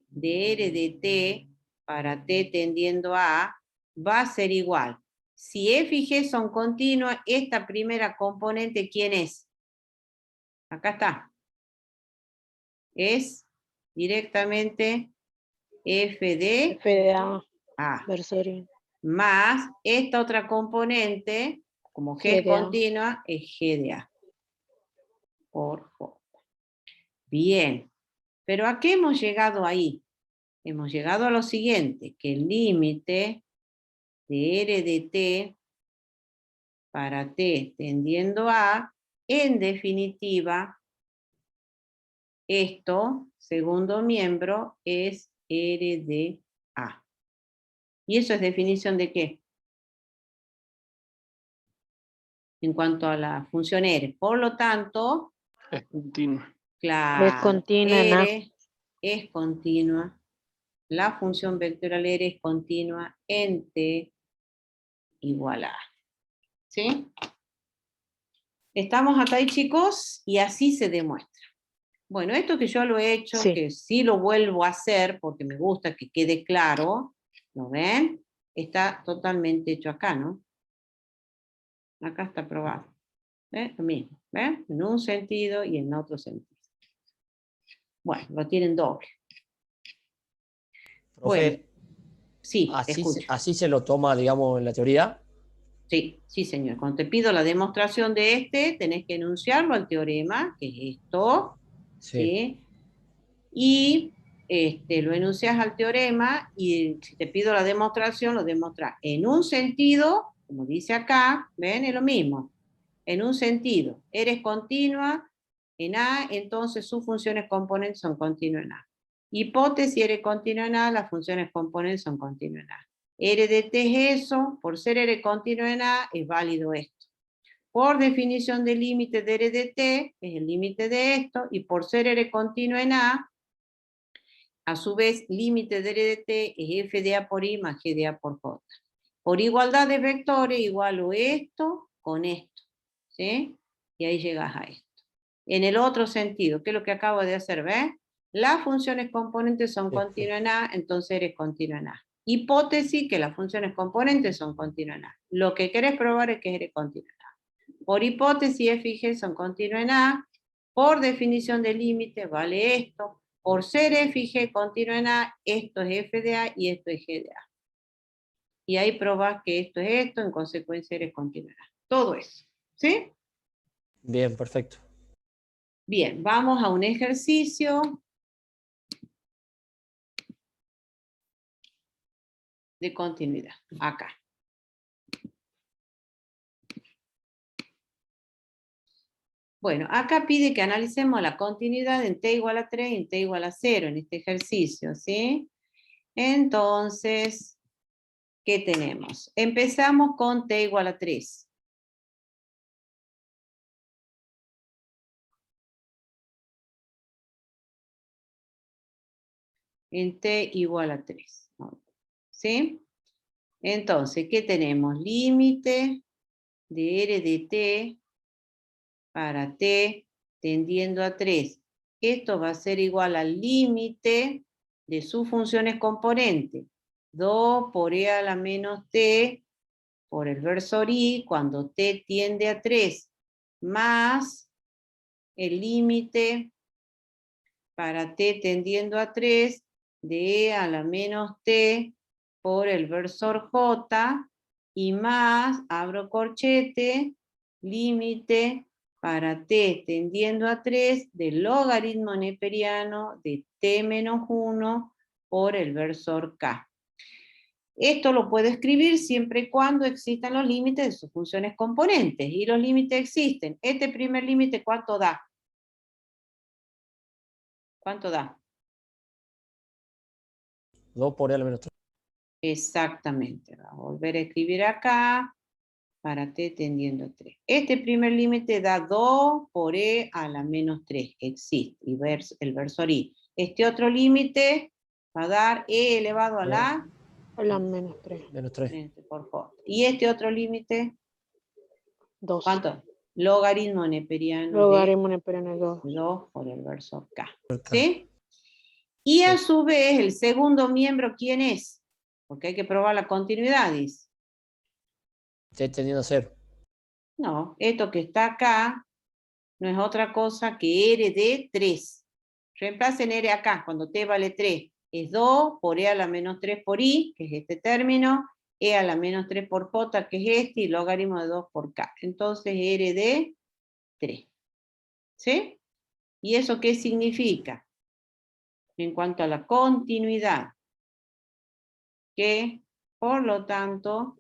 de r de t para t tendiendo a va a ser igual. Si f y g son continuas, esta primera componente, ¿quién es? Acá está. Es directamente f de F de A, a. versor I. Más esta otra componente, como g G es de A. continua, es g de a. Por j. Bien. Pero ¿a qué hemos llegado ahí? Hemos llegado a lo siguiente, que el límite de r de t para t tendiendo a, en definitiva, esto, segundo miembro, es r de a. ¿Y eso es definición de qué? En cuanto a la función r. Por lo tanto, Es continua. claro, Es continua en A. r es continua. La función vectorial r es continua en t igual a. ¿Sí? ¿Estamos hasta ahí, chicos? Y así se demuestra. Bueno, esto que yo lo he hecho, Sí. que sí lo vuelvo a hacer porque me gusta que quede claro, ¿lo ven? Está totalmente hecho acá, ¿no? Acá está probado. ¿Ven? Lo mismo, ¿ven? En un sentido y en otro sentido. Bueno, lo tienen doble. Bueno, Profe, sí, te escucho. así se lo toma, digamos, en la teoría. Sí, sí, señor. Cuando te pido la demostración de tenés que enunciarlo al teorema, que es esto, Sí. ¿sí? Y lo enuncias al teorema y si te pido la demostración, lo demuestras en un sentido, como dice acá, ¿ven? Es lo mismo. En un sentido, eres continua en A, entonces sus funciones componentes son continuas en A. Hipótesis, eres continua en A, las funciones componentes son continuas en A. R de t es eso, por ser R continua en A, es válido esto. Por definición del límite de R de t, es el límite de esto, y por ser R continua en a su vez, límite de R de t es f de a por i más g de a por j. Por igualdad de vectores, igualo esto con esto, ¿sí? Y ahí llegas a esto. En el otro sentido, ¿qué es lo que acabo de hacer? ¿Ves? Las funciones componentes son Sí, continuas en A, entonces eres continua en A. Hipótesis que las funciones componentes son continuas en A. Lo que querés probar es que eres continua en A. Por hipótesis, f y g son continuas en A. Por definición de límite, vale esto. Por ser f y g continua en A, esto es f de A y esto es g de A. Y ahí probás que esto es esto, en consecuencia eres continua en A. Todo eso. ¿Sí? Bien, perfecto. Bien, vamos a un ejercicio de continuidad. Acá. Bueno, acá pide que analicemos la continuidad en t igual a 3 y en t igual a 0 en este ejercicio, ¿sí? Entonces, ¿qué tenemos? Empezamos con t igual a 3. En t igual a 3. ¿Sí? Entonces, ¿qué tenemos? Límite de r de t para t tendiendo a 3. Esto va a ser igual al límite de sus funciones componentes, 2 por e a la menos t por el versor i cuando t tiende a 3, más el límite para t tendiendo a 3 de e a la menos t por el versor j, y más, abro corchete, límite para t tendiendo a 3 del logaritmo neperiano de t menos 1 por el versor k. Esto lo puedo escribir siempre y cuando existan los límites de sus funciones componentes. Y los límites existen. Este primer límite, ¿cuánto da? ¿Cuánto da? 2 por e a la menos 3. Exactamente. Va a volver a escribir acá para t tendiendo a 3. Este primer límite da 2 por e a la menos 3. Existe. Y el versor i. Este otro límite va a dar e elevado a la A la menos 3. Menos 3. por j. Y este otro límite, 2. ¿cuánto? Logaritmo neperiano de Logaritmo neperiano de 2. 2 por el versor k. Por K. ¿Sí? Y a Sí. su vez, el segundo miembro, ¿quién es? Porque hay que probar la continuidad, dice. T tendiendo a 0. No, esto que está acá no es otra cosa que r de 3. Reemplacen r acá, cuando t vale 3. Es 2 por e a la menos 3 por i, que es este término, e a la menos 3 por j, que es este, y logaritmo de 2 por k. Entonces r de 3. ¿Sí? ¿Y eso qué significa? En cuanto a la continuidad, que por lo tanto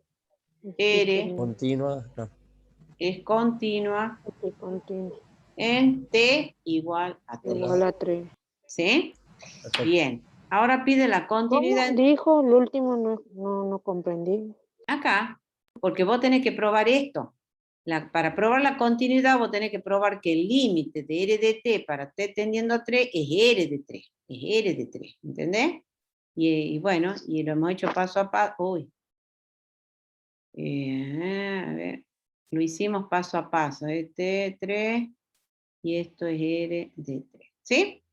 R Continua. No. es continua Continua. en t igual a 3. Igual a 3. ¿Sí? Perfecto. Bien. Ahora pide la continuidad ¿Cómo dijo? El último no comprendí. acá, porque vos tenés que probar esto. Para probar la continuidad vos tenés que probar que el límite de r de t para t tendiendo a 3 es r de 3. Es r de 3, ¿entendés? Y bueno, y lo hemos hecho paso a paso. Uy. A ver, lo hicimos paso a paso. T3 y esto es r de 3. ¿Sí?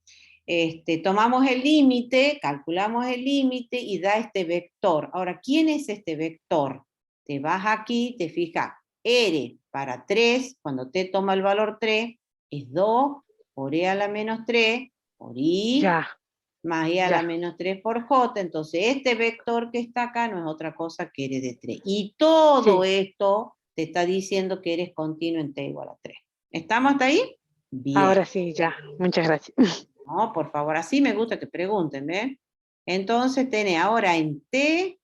Tomamos el límite, calculamos el límite y da este vector. Ahora, ¿quién es este vector? Te vas aquí, te fijas, r para 3, cuando t toma el valor 3, es 2 por e a la menos 3 por i Ya. más e a Ya. la menos 3 por j. Entonces, este vector que está acá no es otra cosa que r de 3. Y todo Sí. esto te está diciendo que eres continuo en t igual a 3. ¿Estamos hasta ahí? Bien. Ahora sí, ya. Muchas gracias. No, por favor, así me gusta que pregunten, ¿ves? Entonces tenés ahora en t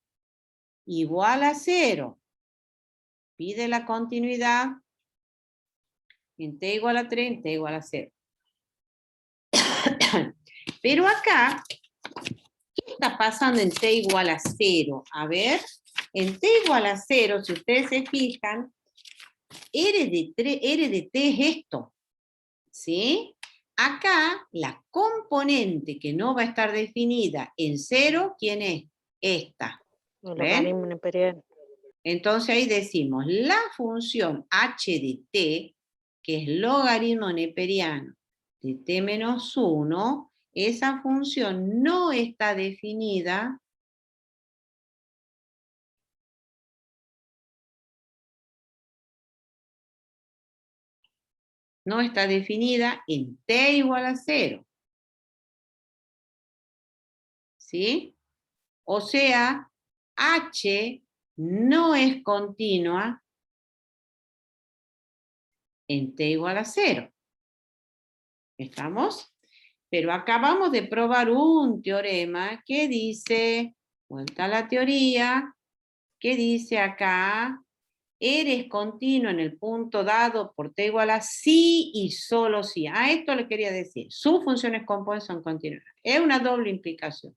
igual a 0. Pide la continuidad en t igual a 3, en t igual a 0. Pero acá, ¿qué está pasando en t igual a 0? A ver, en t igual a 0, si ustedes se fijan, r de t es esto, ¿sí? Acá, la componente que no va a estar definida en 0, ¿quién es? Esta. El ¿Ven? logaritmo neperiano. Entonces ahí decimos, la función h de t, que es logaritmo neperiano de t menos 1, esa función no está definida en t igual a 0. ¿Sí? O sea, h no es continua en t igual a 0. ¿Estamos? Pero acabamos de probar un teorema que dice, vuelta a la teoría, que dice acá, R es continuo en el punto dado por t igual a sí y solo sí. A esto le quería decir, sus funciones compuestas son continuas. Es una doble implicación.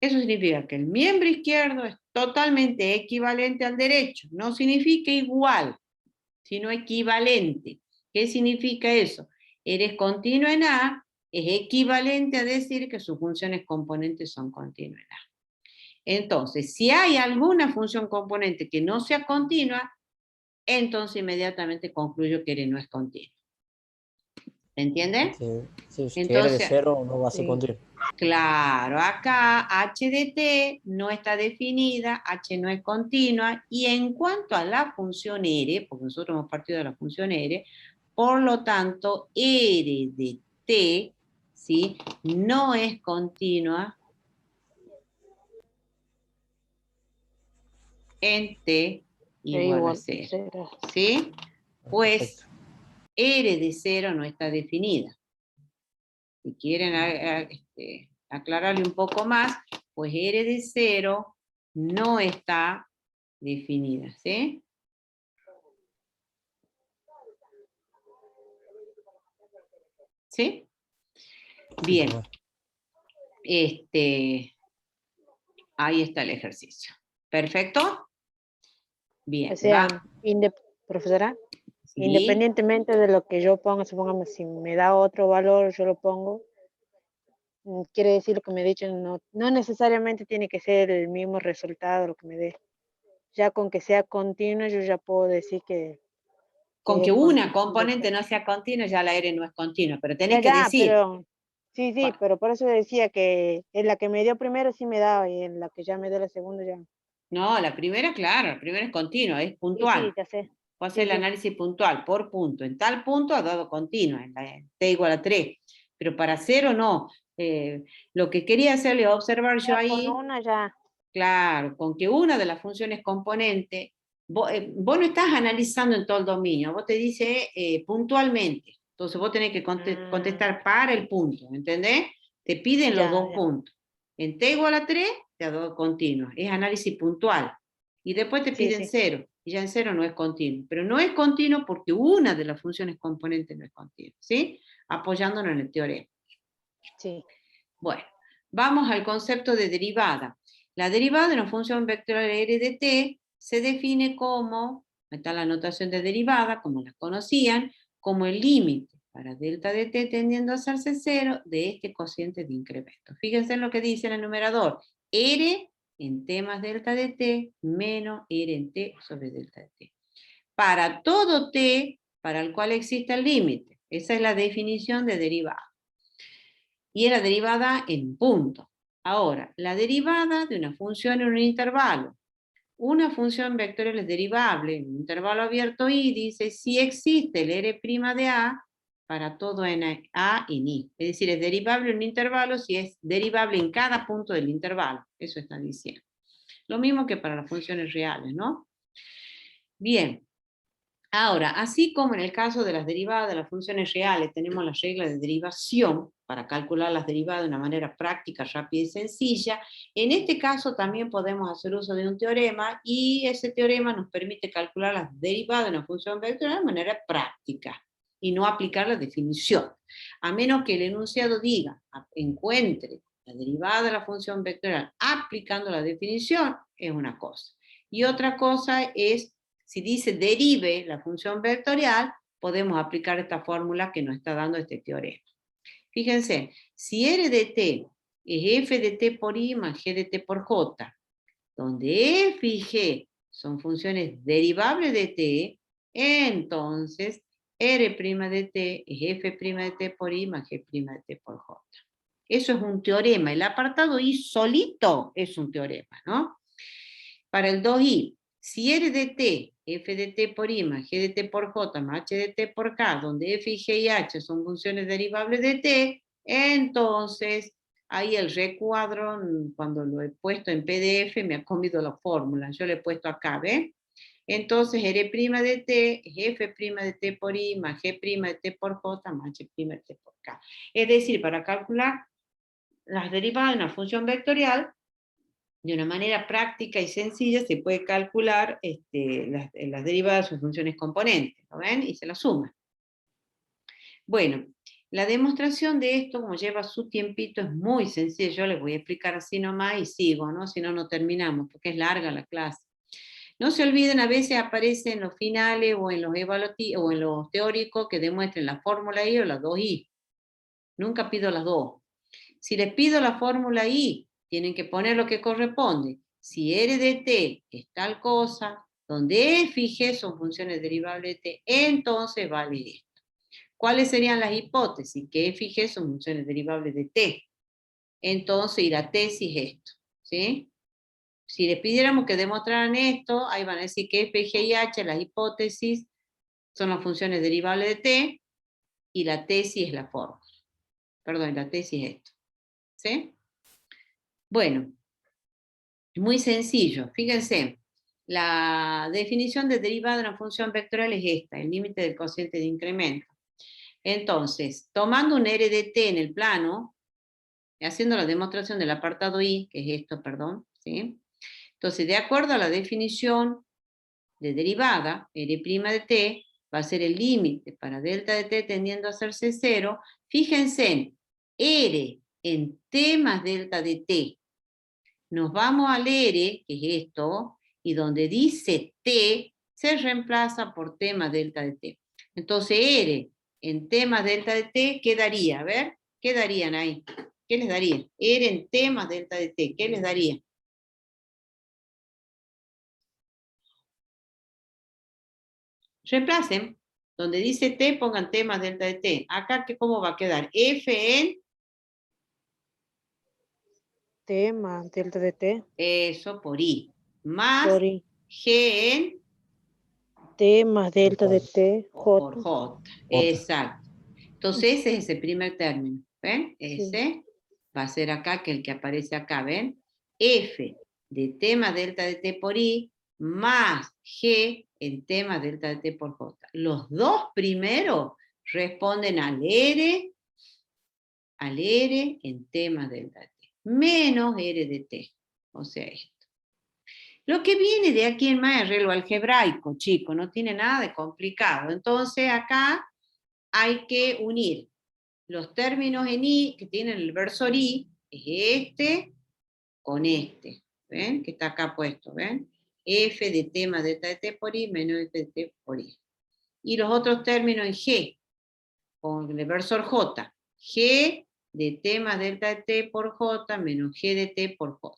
Eso significa que el miembro izquierdo es totalmente equivalente al derecho. No significa igual, sino equivalente. ¿Qué significa eso? R es continuo en A, es equivalente a decir que sus funciones componentes son continuas en A. Entonces, si hay alguna función componente que no sea continua, entonces inmediatamente concluyo que R no es continuo. entiende? Sí, que R de Entonces, 0 no va a ser sí. continuo. claro, acá h de t no está definida, h no es continua, y en cuanto a la función r, porque nosotros hemos partido de la función r, por lo tanto, r de t, ¿sí?, no es continua en t igual a 0, cero. ¿sí? Pues Perfecto. r de 0 no está definida. Si quieren aclararle un poco más, pues r de 0 no está definida, ¿sí? ¿Sí? Bien, Sí, profe. ahí está el ejercicio. ¿Perfecto? Bien, O sea, va. profesora, ¿Sí? independientemente de lo que yo ponga, supongamos, si me da otro valor, yo lo pongo, quiere decir lo que me he dicho, no necesariamente tiene que ser el mismo resultado lo que me dé. Ya con que sea continuo, yo ya puedo decir Con que que es una constitución componente vectorial. no sea continua, ya la R no es continua, pero tenés Ya, que ya, decir, pero sí, pero por eso decía que en la que me dio primero sí me daba y en la que ya me dio la segunda ya. no, la primera, claro, la primera es continua, es Sí, sí, puntual. ya sé. Vos hacer Sí, el sí. análisis puntual, por punto. En tal punto ha dado continua, en la t igual a 3. Pero para 0 no. Lo que quería hacerle observar yo Ya con ahí, una ya. claro, con que una de las funciones componente, vos no estás analizando en todo el dominio, vos te dice puntualmente. Entonces vos tenés que contestar para el punto, ¿entendés? Te piden los Ya, dos ya. puntos. En t igual a 3, te ha dado continua. Es análisis puntual. Y después te Sí, piden sí. 0. Y ya en 0 no es continuo. Pero no es continuo porque una de las funciones componentes no es continua. ¿Sí? Apoyándonos en el teorema. Sí. Bueno, vamos al concepto de derivada. La derivada de una función vectorial r de t se define como, está la notación de derivada, como la conocían, como el límite para delta de t tendiendo a hacerse 0 de este cociente de incremento. Fíjense en lo que dice en el numerador. R en t más delta de t menos r en t sobre delta de t. Para todo t para el cual exista el límite. Esa es la definición de derivada. Y es la derivada en punto. Ahora, la derivada de una función en un intervalo. Una función vectorial es derivable en un intervalo abierto I, dice, si existe el R' de A para todo en A en I. Es decir, es derivable en un intervalo si es derivable en cada punto del intervalo. Eso está diciendo. Lo mismo que para las funciones reales, ¿no? Bien. Ahora, así como en el caso de las derivadas de las funciones reales, tenemos las reglas de derivación para calcular las derivadas de una manera práctica, rápida y sencilla, en este caso también podemos hacer uso de un teorema y ese teorema nos permite calcular las derivadas de una función vectorial de manera práctica y no aplicar la definición. A menos que el enunciado diga, encuentre la derivada de la función vectorial aplicando la definición, es una cosa. Y otra cosa es, si dice derive la función vectorial, podemos aplicar esta fórmula que nos está dando este teorema. Fíjense, si R de t es f de t por i más g de t por j, donde f y g son funciones derivables de t, entonces R' de t es f' de t por i más g' de t por j. Eso es un teorema. El apartado i solito es un teorema, ¿no? Para el 2i, si R de t, f de t por i más g de t por j más h de t por k, donde f y g y h son funciones derivables de t, entonces ahí el recuadro, cuando lo he puesto en PDF, me ha comido la fórmula. Yo le he puesto acá, ¿ve? Entonces R' de t es f' de t por i más g' de t por j más h' de t por k. Es decir, para calcular las derivadas de una función vectorial, de una manera práctica y sencilla se puede calcular las derivadas de sus funciones componentes, ¿lo ven? Y se las suma. Bueno, la demostración de esto, como lleva su tiempito, es muy sencilla. Yo les voy a explicar así nomás y sigo, ¿no? Si no, no terminamos, porque es larga la clase. No se olviden, a veces aparece en los finales o en los evaluativos o en los teóricos que demuestren la fórmula I o las 2I. Nunca pido las dos. Si les pido la fórmula I, tienen que poner lo que corresponde. Si R de t es tal cosa, donde f y g son funciones derivables de t, entonces vale esto. ¿Cuáles serían las hipótesis? Que f y g son funciones derivables de t. Entonces, y la tesis es esto, ¿sí? Si les pidiéramos que demostraran esto, ahí van a decir que f, g y h, las hipótesis, son las funciones derivables de t, y la tesis es la fórmula. Perdón, la tesis es esto, ¿sí? Bueno, muy sencillo, fíjense. La definición de derivada de una función vectorial es esta, el límite del cociente de incremento. Entonces, tomando un r de t en el plano, haciendo la demostración del apartado I, que es esto, perdón, ¿sí? Entonces, de acuerdo a la definición de derivada, r' de t va a ser el límite para delta de t tendiendo a hacerse 0. Fíjense en r en t más delta de t. Nos vamos al r, que es esto, y donde dice t, se reemplaza por t más delta de t. Entonces, r en t más delta de t, ¿qué daría? A ver, ¿qué darían ahí? ¿Qué les daría? R en t más delta de t, ¿qué les daría? Reemplacen. Donde dice t, pongan t más delta de t. Acá, ¿cómo va a quedar? F en... T más delta de T Eso, por I. Más por I. G en... T más delta de T, Por J. J. Exacto. Entonces ese es ese primer término. ¿Ven? Sí. Ese va a ser acá, que el que aparece acá, ¿ven? F de t más delta de t por I más G en t más delta de t por J. Los dos primeros responden al R en t más delta de t, menos R de t, o sea esto. Lo que viene de aquí en más es arreglo algebraico, chicos, no tiene nada de complicado. Entonces acá hay que unir los términos en I, que tienen el versor I, es este con este, ¿ven? Que está acá puesto, ¿ven? F de t más delta de t por I menos f de t por I. Y los otros términos en G, con el versor J. G de t más delta de t por J menos G de t por J.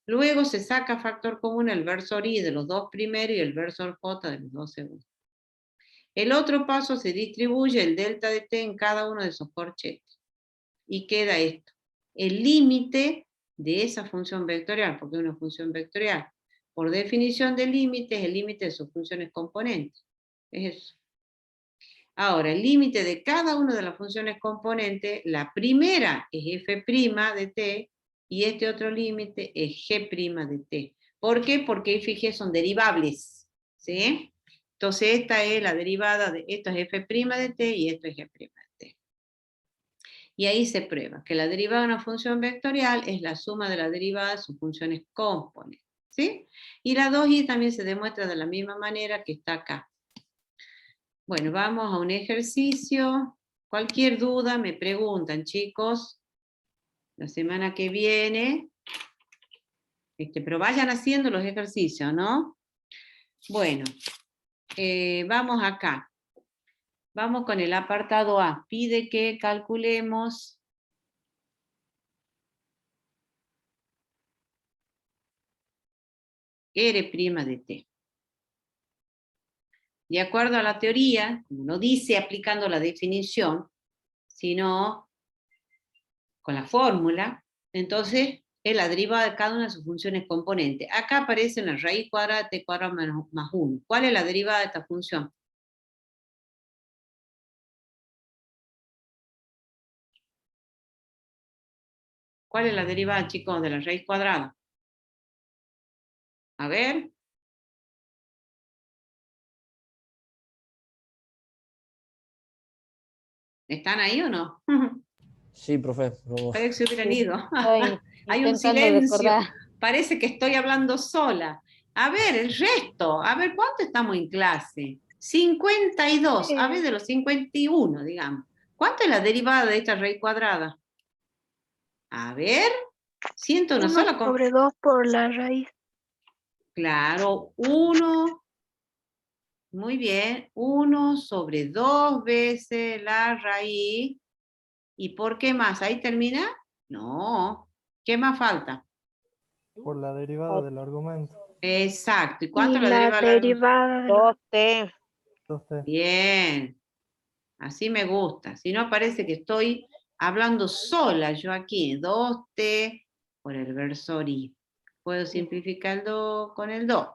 Luego se saca factor común el versor I de los dos primeros y el versor J de los dos segundos. El otro paso se distribuye el delta de t en cada uno de esos corchetes. Y queda esto. El límite de esa función vectorial, porque es una función vectorial. Por definición de límite es el límite de sus funciones componentes. Es eso. Ahora, el límite de cada una de las funciones componentes, la primera es f' de t, y este otro límite es g' de t. ¿Por qué? Porque f y g son derivables, ¿sí? Entonces esta es la derivada de, esto es f' de t y esto es g' de t. Y ahí se prueba que la derivada de una función vectorial es la suma de la derivada de sus funciones componentes, ¿sí? Y la 2i también se demuestra de la misma manera que está acá. Bueno, vamos a un ejercicio. Cualquier duda me preguntan, chicos. La semana que viene. Pero vayan haciendo los ejercicios, ¿no? Bueno, vamos acá. Vamos con el apartado A. Pide que calculemos R' de t. De acuerdo a la teoría, como no dice aplicando la definición, sino con la fórmula, entonces es la derivada de cada una de sus funciones componentes. Acá aparece la raíz cuadrada de t cuadrado más 1. ¿Cuál es la derivada de esta función? ¿Cuál es la derivada, chicos, de la raíz cuadrada? A ver. ¿Están ahí o no? Sí, profe. Parece que se hubieran Sí. ido. Estoy Hay un intentando silencio. recordar. Parece que estoy hablando sola. A ver, el resto. A ver, ¿cuánto estamos en clase? 52. A ver, de los 51, digamos. ¿Cuánto es la derivada de esta raíz cuadrada? A ver. Siento una 1 sola. sobre 2 por la raíz. Claro, 1. Muy bien. 1 sobre 2 veces la raíz. ¿Y por qué más? ¿Ahí termina? No. ¿Qué más falta? Por la derivada del argumento. Exacto. ¿Y cuánto Y la la derivada de la... derivada de 2T. Entonces, Bien. Así me gusta. Si no parece que estoy hablando sola yo aquí. 2t por el versor i. Puedo simplificar el 2 con el 2.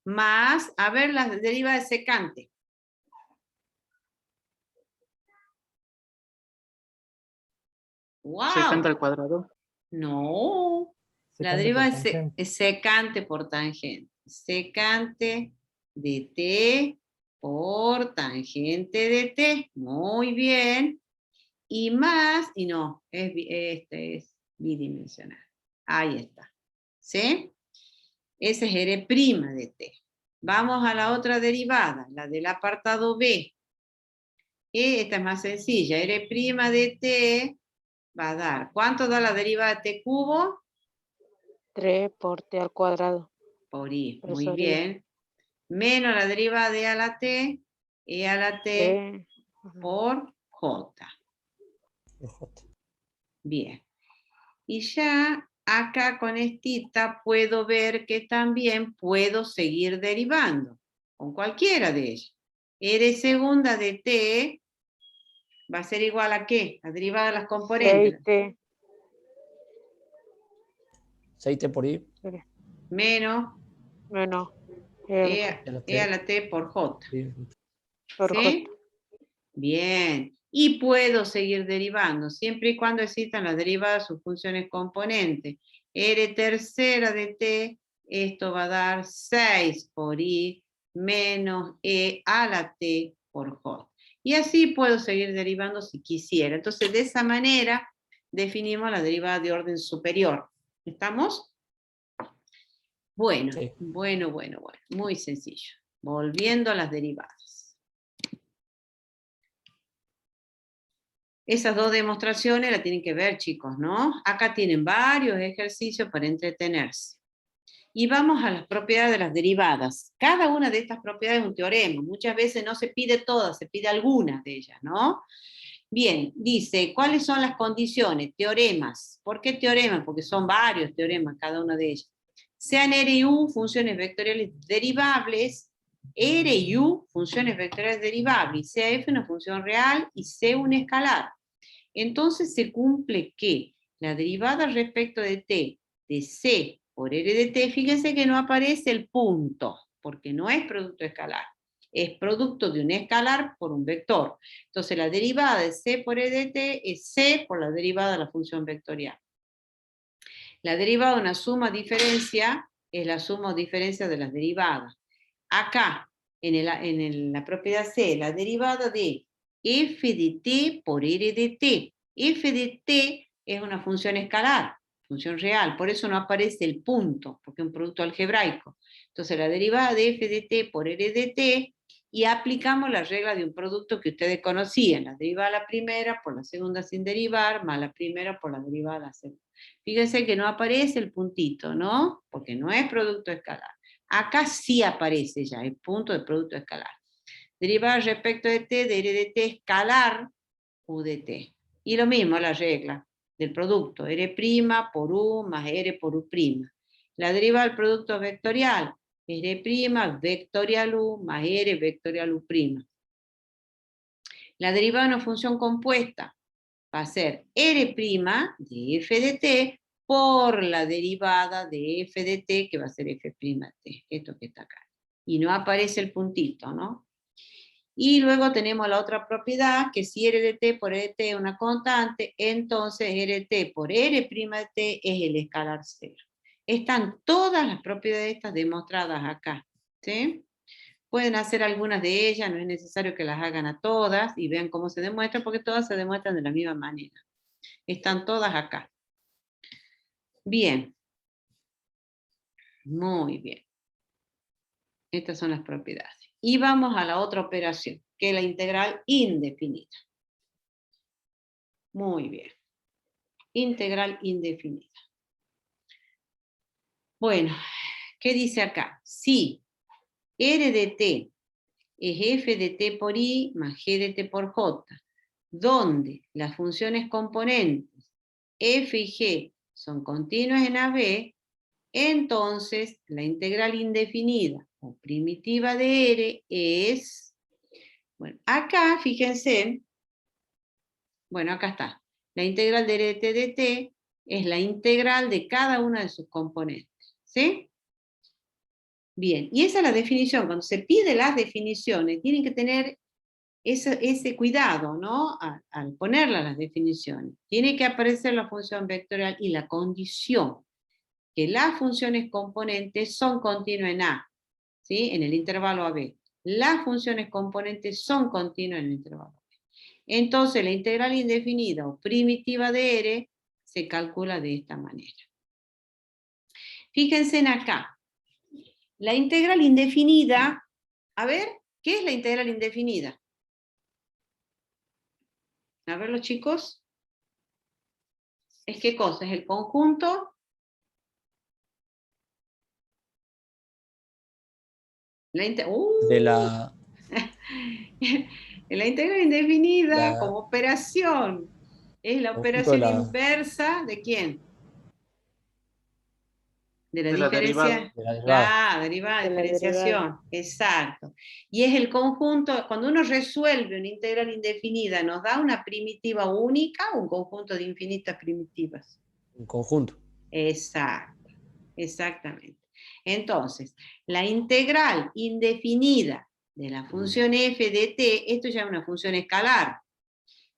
Más, a ver, las derivadas de secante. ¡Wow! Secante al cuadrado. No. La Secante derivada por tangente. es secante por tangente. Secante de t por tangente de t. Muy bien. Y más, y no, este es bidimensional. Ahí está. ¿Sí? Ese es R' de t. Vamos a la otra derivada, la del apartado B. Esta es más sencilla. R' de t va a dar. ¿Cuánto da la derivada de t cubo? 3 por t al cuadrado. Por i. Muy Profesor, y bien. Menos la derivada de e a la t t, ajá, por j. J. Bien. Y ya acá con esta puedo ver que también puedo seguir derivando con cualquiera de ellas. R segunda de t va a ser igual a ¿qué? La derivada de las componentes. 6t, 6t por i. Menos menos e r a la t por j. por j. ¿Sí? Bien. Y puedo seguir derivando, siempre y cuando existan las derivadas de sus funciones componentes. R tercera de t, esto va a dar 6 por i menos e a la t por j. Y así puedo seguir derivando si quisiera. Entonces, de esa manera, definimos la derivada de orden superior. ¿Estamos? Bueno, Sí. bueno. Muy sencillo. Volviendo a las derivadas. Esas dos demostraciones las tienen que ver, chicos, ¿no? Acá tienen varios ejercicios para entretenerse. Y vamos a las propiedades de las derivadas. Cada una de estas propiedades es un teorema. Muchas veces no se pide todas, se pide algunas de ellas, ¿no? Bien, dice, ¿cuáles son las condiciones? Teoremas. ¿Por qué teoremas? Porque son varios teoremas cada una de ellas. Sean R y U funciones vectoriales derivables, R y U funciones vectoriales derivables, sea F una función real y C un escalar. Entonces se cumple que la derivada respecto de t de c por r de t, fíjense que no aparece el punto, porque no es producto escalar, es producto de un escalar por un vector. Entonces la derivada de c por r de t es c por la derivada de la función vectorial. La derivada de una suma diferencia es la suma o diferencia de las derivadas. Acá, en la propiedad C, la derivada de f de t por r de t. F de t es una función escalar, función real, por eso no aparece el punto, porque es un producto algebraico. Entonces la derivada de f de t por r de t, y aplicamos la regla de un producto que ustedes conocían, la derivada de la primera por la segunda sin derivar, más la primera por la derivada de la segunda. Fíjense que no aparece el puntito, ¿no? Porque no es producto escalar. Acá sí aparece ya el punto de producto escalar. Derivada respecto de t, de r de t escalar u de t. Y lo mismo la regla del producto, r' por u más r por u'. La derivada del producto vectorial, r' vectorial u más r vectorial u'. La derivada de una función compuesta va a ser r' de f de t por la derivada de f de t, que va a ser f' de t, esto que está acá. Y no aparece el puntito, ¿no? Y luego tenemos la otra propiedad, que si r de t por r de t es una constante, entonces r de t por r' de t es el escalar cero. Están todas las propiedades estas demostradas acá, ¿sí? Pueden hacer algunas de ellas, no es necesario que las hagan a todas y vean cómo se demuestran, porque todas se demuestran de la misma manera. Están todas acá. Bien. Muy bien. Estas son las propiedades. Y vamos a la otra operación, que es la integral indefinida. Muy bien. Integral indefinida. Bueno, ¿qué dice acá? Si r de t es f de t por i más g de t por j, donde las funciones componentes f y g son continuas en AB, entonces la integral indefinida o primitiva de R es Bueno, acá, fíjense, bueno, acá está. La integral de r de t de t es la integral de cada una de sus componentes. ¿Sí? Bien, y esa es la definición. Cuando se pide las definiciones, tienen que tener ese cuidado, ¿no? Al ponerlas las definiciones. Tiene que aparecer la función vectorial y la condición que las funciones componentes son continuas en A, ¿sí? En el intervalo AB. Las funciones componentes son continuas en el intervalo AB. Entonces, la integral indefinida o primitiva de R se calcula de esta manera. Fíjense en acá. La integral indefinida, a ver, ¿qué es la integral indefinida? A ver, los chicos. ¿Es qué cosa? ¿Es el conjunto? De la... La integral indefinida la como operación es la conjunto de operación la, inversa ¿de quién? De la De la diferencia. derivada. de la derivada. Claro, derivada, De la diferenciación. derivada. Exacto. Y es el conjunto, cuando uno resuelve una integral indefinida, ¿nos da una primitiva única o un conjunto de infinitas primitivas? Un conjunto. Exacto, exactamente. Entonces, la integral indefinida de la función f de t, esto ya es una función escalar,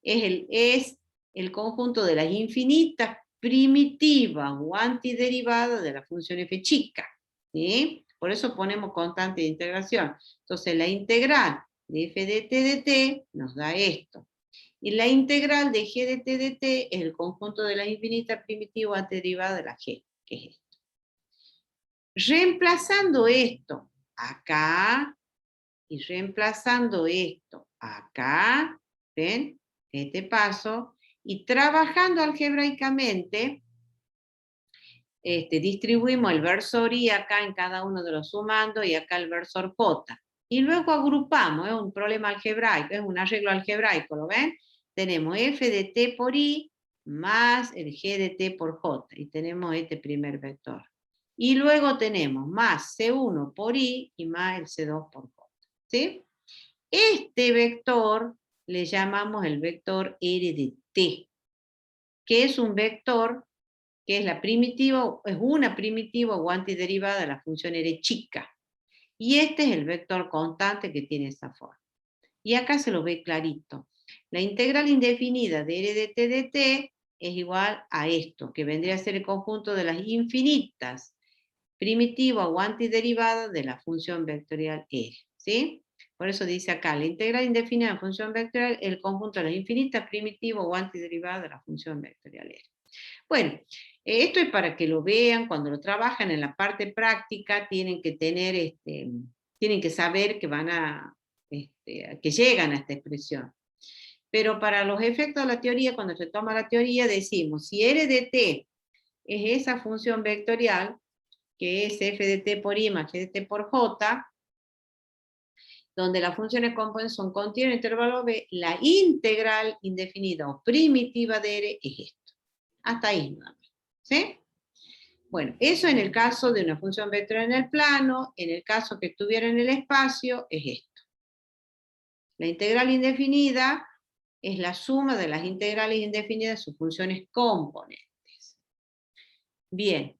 es el conjunto de las infinitas primitivas o antiderivadas de la función f chica, ¿sí? Por eso ponemos constante de integración. Entonces, la integral de f de t nos da esto. Y la integral de g de t de t es el conjunto de las infinitas primitivas antiderivadas de la g, que es esto. Reemplazando esto acá y reemplazando esto acá, ¿ven? Este paso, y trabajando algebraicamente, distribuimos el versor i acá en cada uno de los sumandos y acá el versor j. Y luego agrupamos, es un problema algebraico, es un arreglo algebraico, ¿lo ven? Tenemos f de t por i más el g de t por j, y tenemos este primer vector. Y luego tenemos más c1 por i y más el c2 por j. ¿Sí? Este vector le llamamos el vector r de t, que es un vector que es la primitiva, es una primitiva o antiderivada de la función r chica. Y este es el vector constante que tiene esa forma. Y acá se lo ve clarito. La integral indefinida de r de t de t es igual a esto, que vendría a ser el conjunto de las infinitas primitivas o antiderivadas de la función vectorial r. ¿Sí? Por eso dice acá, la integral indefinida de la función vectorial es el conjunto de las infinitas primitivas o antiderivadas de la función vectorial r. Bueno, esto es para que lo vean, cuando lo trabajan en la parte práctica, tienen que tener, tienen que saber que van que llegan a esta expresión. Pero para los efectos de la teoría, cuando se toma la teoría, decimos, si r de t es esa función vectorial, que es f de t por i más g de t por j, donde las funciones componentes son continuas en intervalo b, la integral indefinida o primitiva de r es esto. Hasta ahí nada más. ¿Sí? Bueno, eso en el caso de una función vectorial en el plano, en el caso que estuviera en el espacio, es esto. La integral indefinida es la suma de las integrales indefinidas de sus funciones componentes. Bien.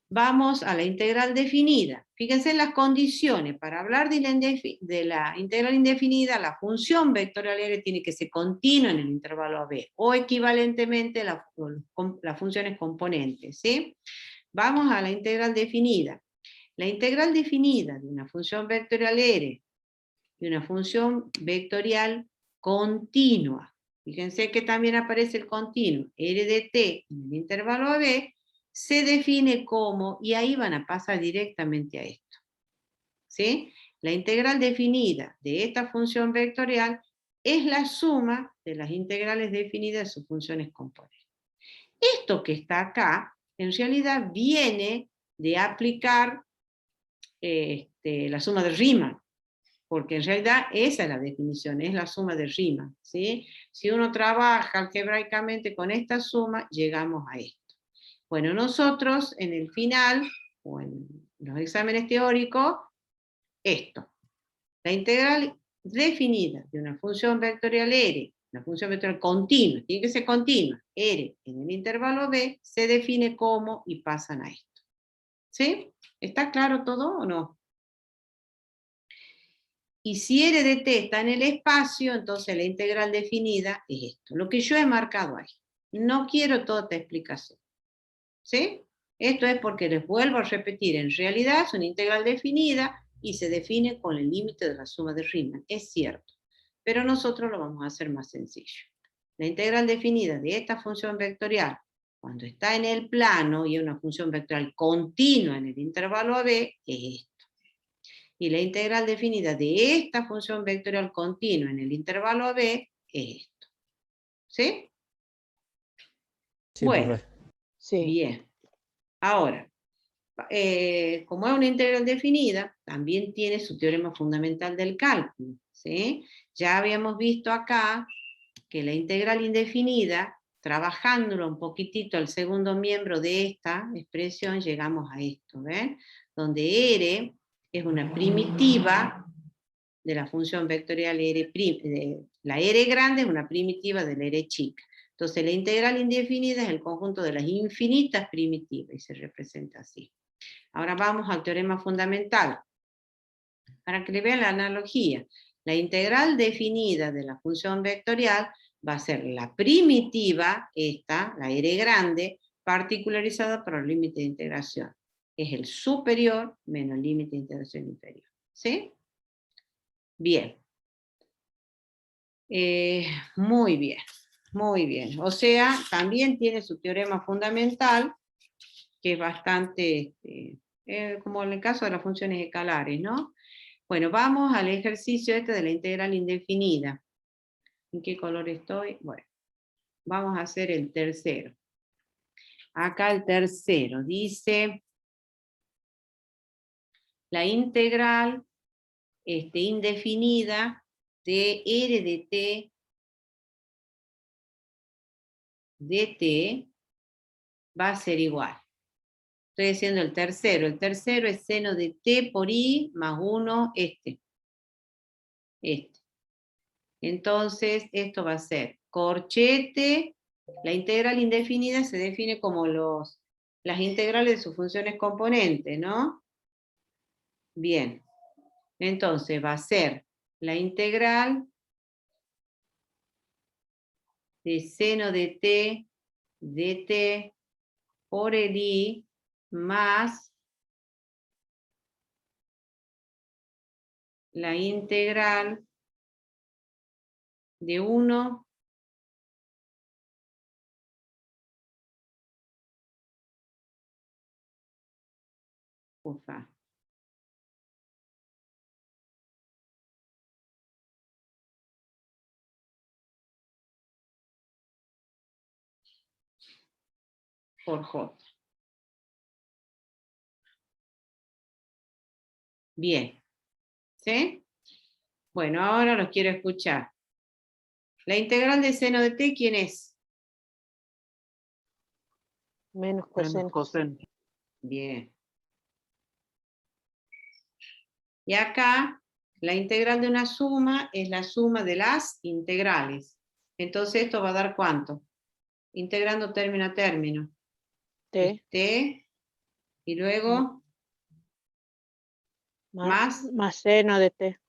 Vamos a la integral definida. Fíjense en las condiciones. Para hablar de la integral indefinida, la función vectorial r tiene que ser continua en el intervalo AB, o equivalentemente las funciones componentes. ¿Sí? Vamos a la integral definida. La integral definida de una función vectorial r y una función vectorial continua. Fíjense que también aparece el continuo r de t en el intervalo AB, se define como, y ahí van a pasar directamente a esto. ¿Sí? La integral definida de esta función vectorial es la suma de las integrales definidas de sus funciones componentes. Esto que está acá, en realidad viene de aplicar la suma de Riemann, porque en realidad esa es la definición, es la suma de Riemann. ¿Sí? Si uno trabaja algebraicamente con esta suma, llegamos a esto. Bueno, nosotros en el final, o en los exámenes teóricos, esto. La integral definida de una función vectorial R, una función vectorial continua, tiene que ser continua, R en el intervalo B, se define como y pasan a esto. ¿Sí? ¿Está claro todo o no? Y si R de t está en el espacio, entonces la integral definida es esto, lo que yo he marcado ahí. No quiero toda esta explicación. ¿Sí? Esto es porque les vuelvo a repetir, en realidad es una integral definida y se define con el límite de la suma de Riemann. Es cierto, pero nosotros lo vamos a hacer más sencillo. La integral definida de esta función vectorial, cuando está en el plano y es una función vectorial continua en el intervalo AB, es esto. Y la integral definida de esta función vectorial continua en el intervalo AB es esto. ¿Sí? Sí, Bueno, profe. Sí. bien. Ahora, como es una integral definida, también tiene su teorema fundamental del cálculo. ¿Sí? Ya habíamos visto acá que la integral indefinida, trabajándolo un poquitito al segundo miembro de esta expresión, llegamos a esto, ¿ven? Donde R es una primitiva de la función vectorial R', la R grande es una primitiva de la R chica. Entonces la integral indefinida es el conjunto de las infinitas primitivas y se representa así. Ahora vamos al teorema fundamental. Para que le vean la analogía, la integral definida de la función vectorial va a ser la primitiva, esta, la R grande, particularizada por el límite de integración. Es el superior menos el límite de integración inferior. ¿Sí? Bien. Muy bien. Muy bien. O sea, también tiene su teorema fundamental, que es bastante, como en el caso de las funciones escalares, ¿no? Bueno, vamos al ejercicio este de la integral indefinida. ¿En qué color estoy? Bueno, vamos a hacer el tercero. Acá el tercero dice, la integral indefinida de R de t dt va a ser igual. Estoy haciendo el tercero. El tercero es seno de t por i más 1 este. Entonces, esto va a ser corchete. La integral indefinida se define como las integrales de sus funciones componentes, ¿no? Bien. Entonces, va a ser la integral de seno de t dt por el i más la integral de 1 ufa, por j. Bien. ¿Sí? Bueno, ahora los quiero escuchar. La integral de seno de t, ¿quién es? Menos Menos coseno. coseno. Bien. Y acá, la integral de una suma es la suma de las integrales. Entonces, ¿esto va a dar cuánto? Integrando término a término. T T, y luego, más más seno de t.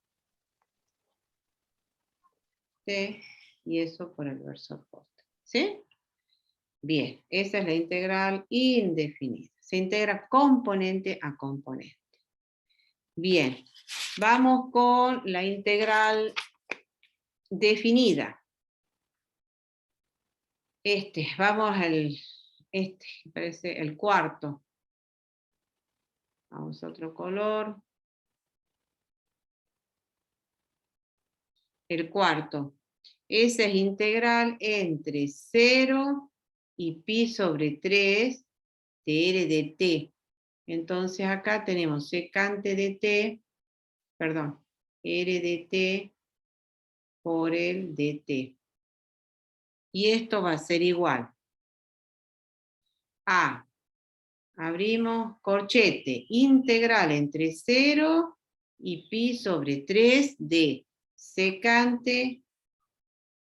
T, y eso por el verso opuesto. ¿Sí? Bien, esa es la integral indefinida. Se integra componente a componente. Bien, vamos con la integral definida. Vamos al, parece el cuarto. Vamos a otro color. El cuarto. Esa es integral entre 0 y pi sobre 3 de R de t. Entonces acá tenemos secante de t, perdón, R de t por el dt. Y esto va a ser igual a, abrimos corchete, integral entre 0 y pi sobre 3 de secante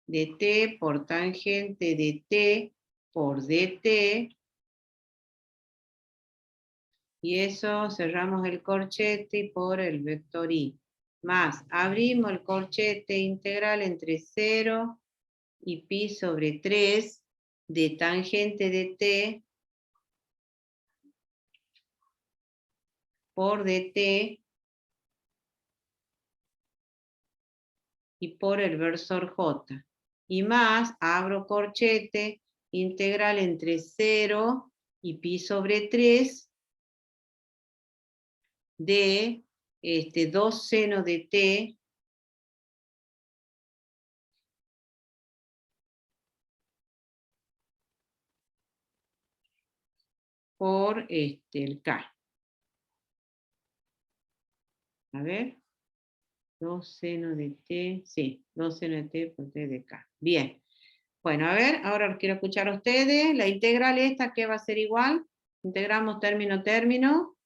de t por tangente de t por dt, y eso cerramos el corchete y por el vector i, más abrimos el corchete integral entre 0 y pi sobre 3 de tangente de t por dt y por el versor j. Y más, abro corchete, integral entre 0 y pi sobre 3 de 2 seno de t por el k. A ver. 2 seno de t, sí, 2 seno de t por t de k. Bien. Bueno, a ver, ahora quiero escuchar a ustedes. La integral esta, ¿qué va a ser igual? Integramos término, término.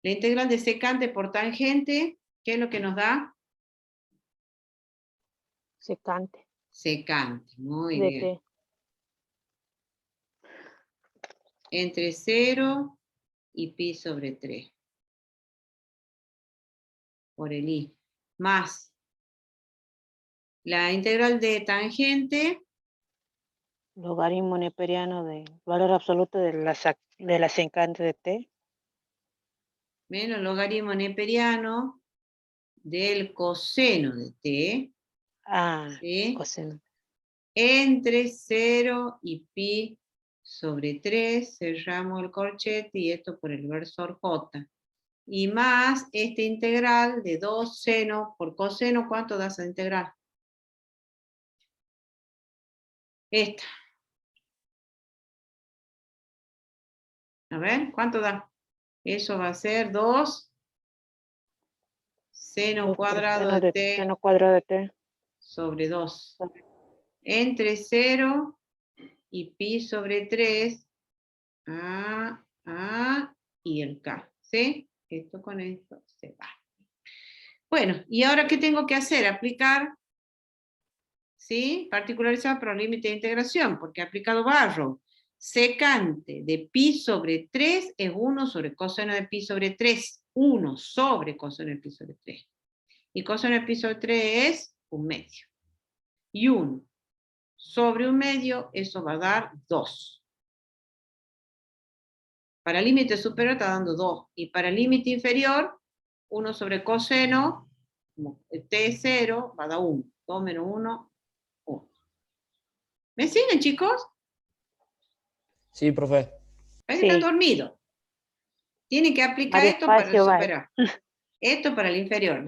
La integral de secante por tangente, ¿qué es lo que nos da? Secante. Secante, muy De bien. t. Entre 0 y pi sobre 3. Por el i. Más la integral de tangente, Logaritmo neperiano de valor absoluto de la secante de t. menos logaritmo neperiano del coseno de t, Ah, ¿sí? coseno. Entre 0 y pi sobre 3, cerramos el corchete y esto por el versor j. Y más este integral de 2 seno por coseno, ¿cuánto da esa integral? Esta. A ver, ¿cuánto da? Eso va a ser 2 seno 2 cuadrado coseno de de t seno cuadrado de t. sobre 2. Entre 0 y pi sobre 3, y el k. ¿Sí? Esto con esto se va. Bueno, ¿y ahora qué tengo que hacer? Aplicar, ¿sí? Particularizado por límite de integración, porque he aplicado Barrow. Secante de pi sobre 3 es 1 sobre coseno de pi sobre 3. 1 sobre coseno de pi sobre 3. Y coseno de pi sobre 3 es 1/2. Y 1 sobre 1/2, eso va a dar 2. Para el límite superior está dando 2. Y para el límite inferior, 1 sobre coseno, como t es 0, va a dar 1. 2 menos 1, 1. ¿Me siguen, chicos? Sí, profe. Parece que están Sí, dormidos. Tienen que más aplicar esto para el despacio va. superior. Esto para el inferior.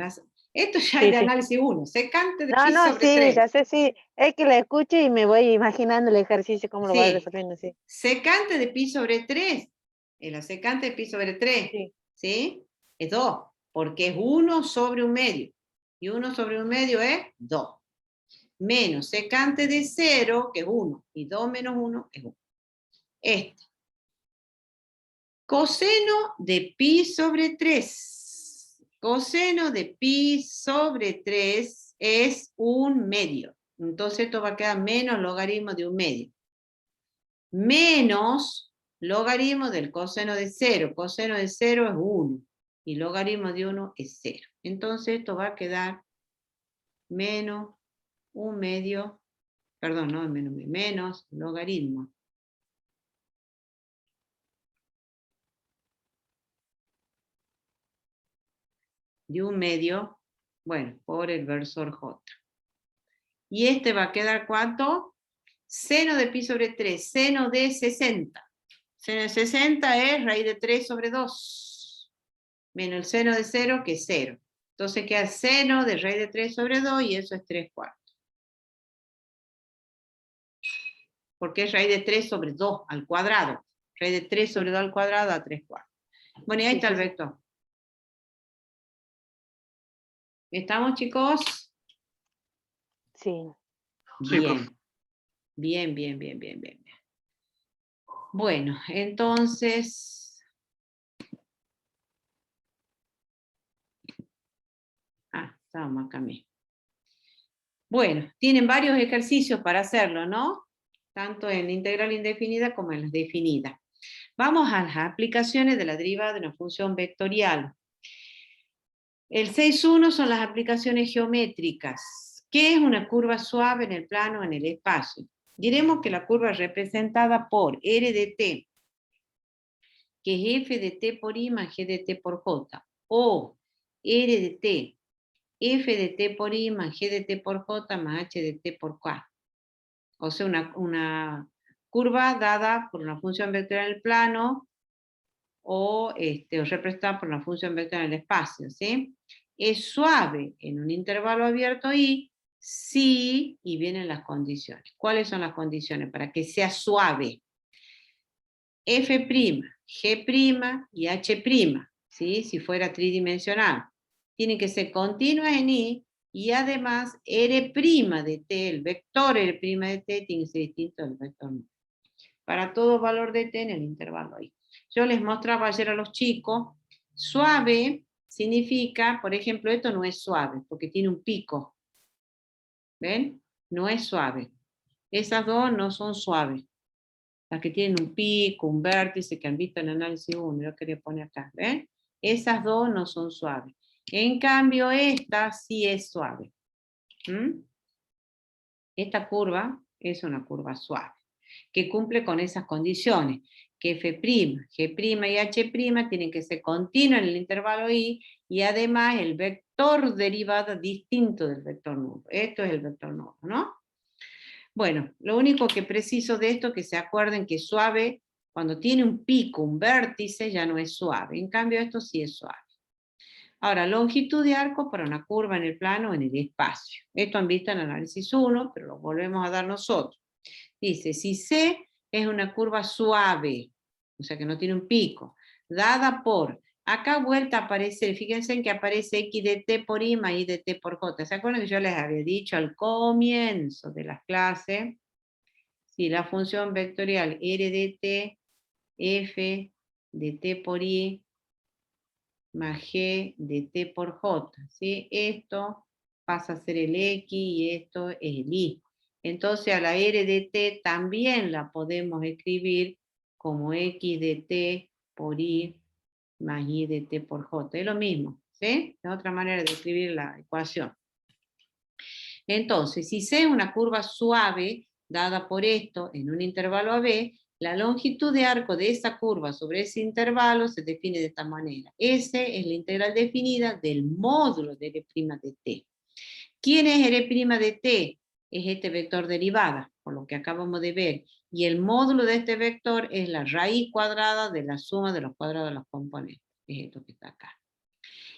Esto ya es Sí, de sí. análisis 1. Secante de No, pi no, sobre sí, 3. ya sé, sí. Es que la escucho y me voy imaginando el ejercicio, cómo lo va Sí. resolviendo, sí. Secante de pi sobre 3. La secante de pi sobre 3. Sí. ¿Sí? Es 2. Porque es 1 sobre 1/2. Y 1 sobre 1/2 es 2. Menos secante de 0, que es 1. Y 2 menos 1 es 1. Este. Coseno de pi sobre 3. Coseno de pi sobre 3 es 1/2. Entonces esto va a quedar menos logaritmo de 1/2. Menos logaritmo del coseno de 0. Coseno de 0 es 1. Y logaritmo de 1 es 0. Entonces esto va a quedar menos 1/2. Perdón, no menos logaritmo de 1/2, bueno, por el versor j. Y este va a quedar ¿cuánto? Seno de pi sobre 3, seno de 60. Seno de 60 es raíz de 3 sobre 2, menos el seno de 0, que es 0. Entonces queda seno de raíz de 3 sobre 2 y eso es 3/4. Porque es raíz de 3 sobre 2 al cuadrado. Raíz de 3 sobre 2 al cuadrado a 3/4. Bueno, y ahí Sí, está el sí, sí. vector. ¿Estamos, chicos? Sí. Sí, profe. Bien. Bien. Bueno, entonces, Estábamos acá mismo. Bueno, tienen varios ejercicios para hacerlo, ¿no? Tanto en integral indefinida como en las definidas. Vamos a las aplicaciones de la derivada de una función vectorial. El 6.1 son las aplicaciones geométricas. ¿Qué es una curva suave en el plano o en el espacio? Diremos que la curva es representada por R de t, que es f de t por i más g de t por j, o R de t, f de t por i más g de t por j más h de t por k. O sea, una curva dada por una función vectorial en el plano o representada por una función vectorial en el espacio, ¿sí? Es suave en un intervalo abierto i, sí, y vienen las condiciones. ¿Cuáles son las condiciones para que sea suave? F', G' y H', ¿sí? Si fuera tridimensional. Tienen que ser continuas en i, y además R' de t, el vector R' de t, tiene que ser distinto del vector nu. Para todo valor de t en el intervalo i. Yo les mostraba ayer a los chicos, suave significa, por ejemplo, esto no es suave, porque tiene un pico. ¿Ven? No es suave. Esas dos no son suaves. Las que tienen un pico, un vértice, que han visto en análisis 1, yo quería poner acá, ¿ven? Esas dos no son suaves. En cambio, esta sí es suave. Esta curva es una curva suave, que cumple con esas condiciones, que F', G' y H' tienen que ser continuos en el intervalo i, y además el vector derivada distinto del vector nulo. Esto es el vector nulo, ¿no? Bueno, lo único que preciso de esto es que se acuerden que suave, cuando tiene un pico, un vértice, ya no es suave. En cambio, esto sí es suave. Ahora, longitud de arco para una curva en el plano o en el espacio. Esto han visto en análisis 1, pero lo volvemos a dar nosotros. Dice, si C es una curva suave, o sea que no tiene un pico, dada por, acá vuelta aparece, fíjense en que aparece x de t por i más y de t por j. ¿Se acuerdan que yo les había dicho al comienzo de las clases? Si la función vectorial r de t, f de t por i, más g de t por j, ¿sí? Esto pasa a ser el x y esto es el y. Entonces a la r de t también la podemos escribir como x de t por i más y de t por j. Es lo mismo, ¿sí? Es otra manera de escribir la ecuación. Entonces, si C es una curva suave, dada por esto en un intervalo AB, la longitud de arco de esa curva sobre ese intervalo se define de esta manera. S es la integral definida del módulo de R' de t. ¿Quién es R' de t? Es este vector derivada, por lo que acabamos de ver. Y el módulo de este vector es la raíz cuadrada de la suma de los cuadrados de los componentes. Es esto que está acá.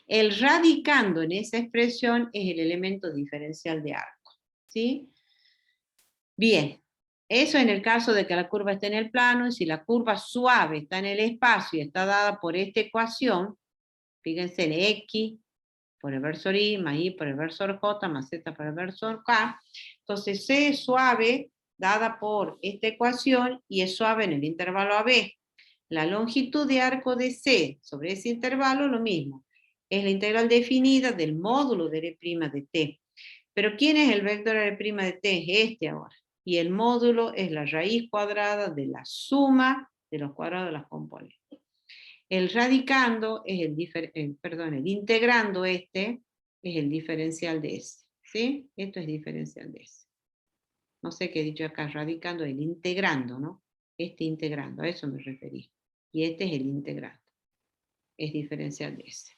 El radicando en esa expresión es el elemento diferencial de arco. ¿Sí? Bien, eso en el caso de que la curva esté en el plano, y si la curva suave está en el espacio y está dada por esta ecuación, fíjense en x por el versor i, más y por el versor j, más z por el versor k, entonces c es suave, dada por esta ecuación, y es suave en el intervalo AB. La longitud de arco de c sobre ese intervalo, lo mismo. Es la integral definida del módulo de R' de t. Pero ¿quién es el vector R' de t? Es este ahora. Y el módulo es la raíz cuadrada de la suma de los cuadrados de las componentes. El radicando es el integrando este es el diferencial de ese. ¿Sí? Esto es diferencial de ese. No sé qué he dicho acá, radicando, el integrando, ¿no? Este integrando, a eso me referí. Y este es el integrando. Es diferencial de ese.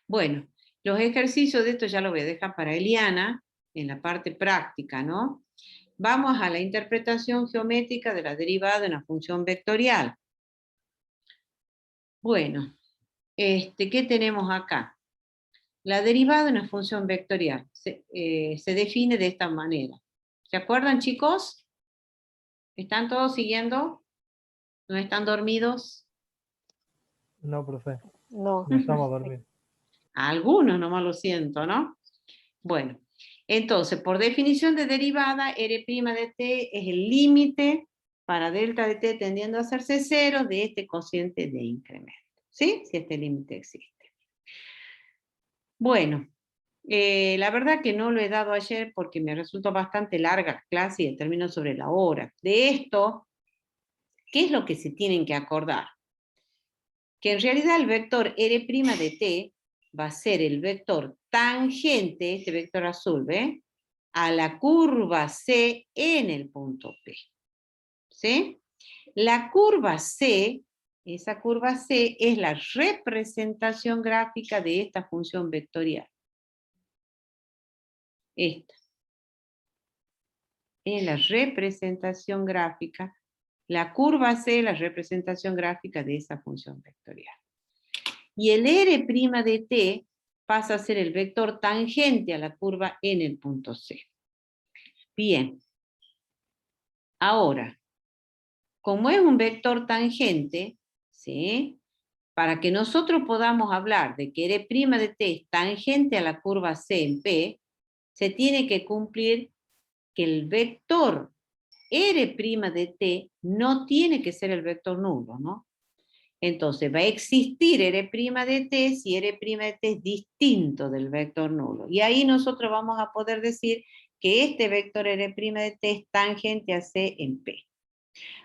Bueno, los ejercicios de esto ya lo voy a dejar para Eliana, en la parte práctica, ¿no? Vamos a la interpretación geométrica de la derivada de una función vectorial. Bueno, ¿qué tenemos acá? La derivada de una función vectorial se define de esta manera. ¿Se acuerdan, chicos? ¿Están todos siguiendo? ¿No están dormidos? No, profe, No. no estamos dormidos. A algunos nomás lo siento, ¿no? Bueno, entonces, por definición de derivada, R' de t es el límite para delta de t tendiendo a hacerse cero de este cociente de incremento. ¿Sí? Si este límite existe. Bueno, La verdad que no lo he dado ayer porque me resultó bastante larga la clase y termino sobre la hora. De esto, ¿qué es lo que se tienen que acordar? Que en realidad el vector R' de t va a ser el vector tangente, este vector azul, ¿ve? A la curva C en el punto P. ¿Sí? La curva C, esa curva C es la representación gráfica de esta función vectorial. Esta. Es la representación gráfica. La curva C es la representación gráfica de esa función vectorial. Y el R' de t pasa a ser el vector tangente a la curva en el punto C. Bien. Ahora, como es un vector tangente, ¿sí? Para que nosotros podamos hablar de que R' de t es tangente a la curva C en P, se tiene que cumplir que el vector R' de t no tiene que ser el vector nulo, ¿no? Entonces va a existir R' de t si R' de t es distinto del vector nulo. Y ahí nosotros vamos a poder decir que este vector R' de t es tangente a C en P.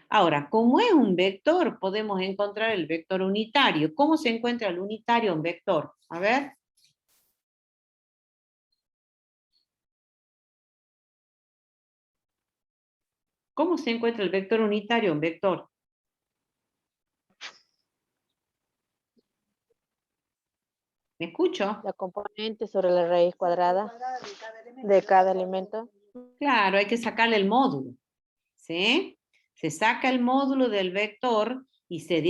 Ahora, como es un vector, podemos encontrar el vector unitario. ¿Cómo se encuentra el unitario en vector? A ver. ¿Cómo se encuentra el vector unitario en vector? ¿Me escucho? La componente sobre la raíz cuadrada de cada elemento. Claro, hay que sacarle el módulo. ¿Sí? Se saca el módulo del vector y se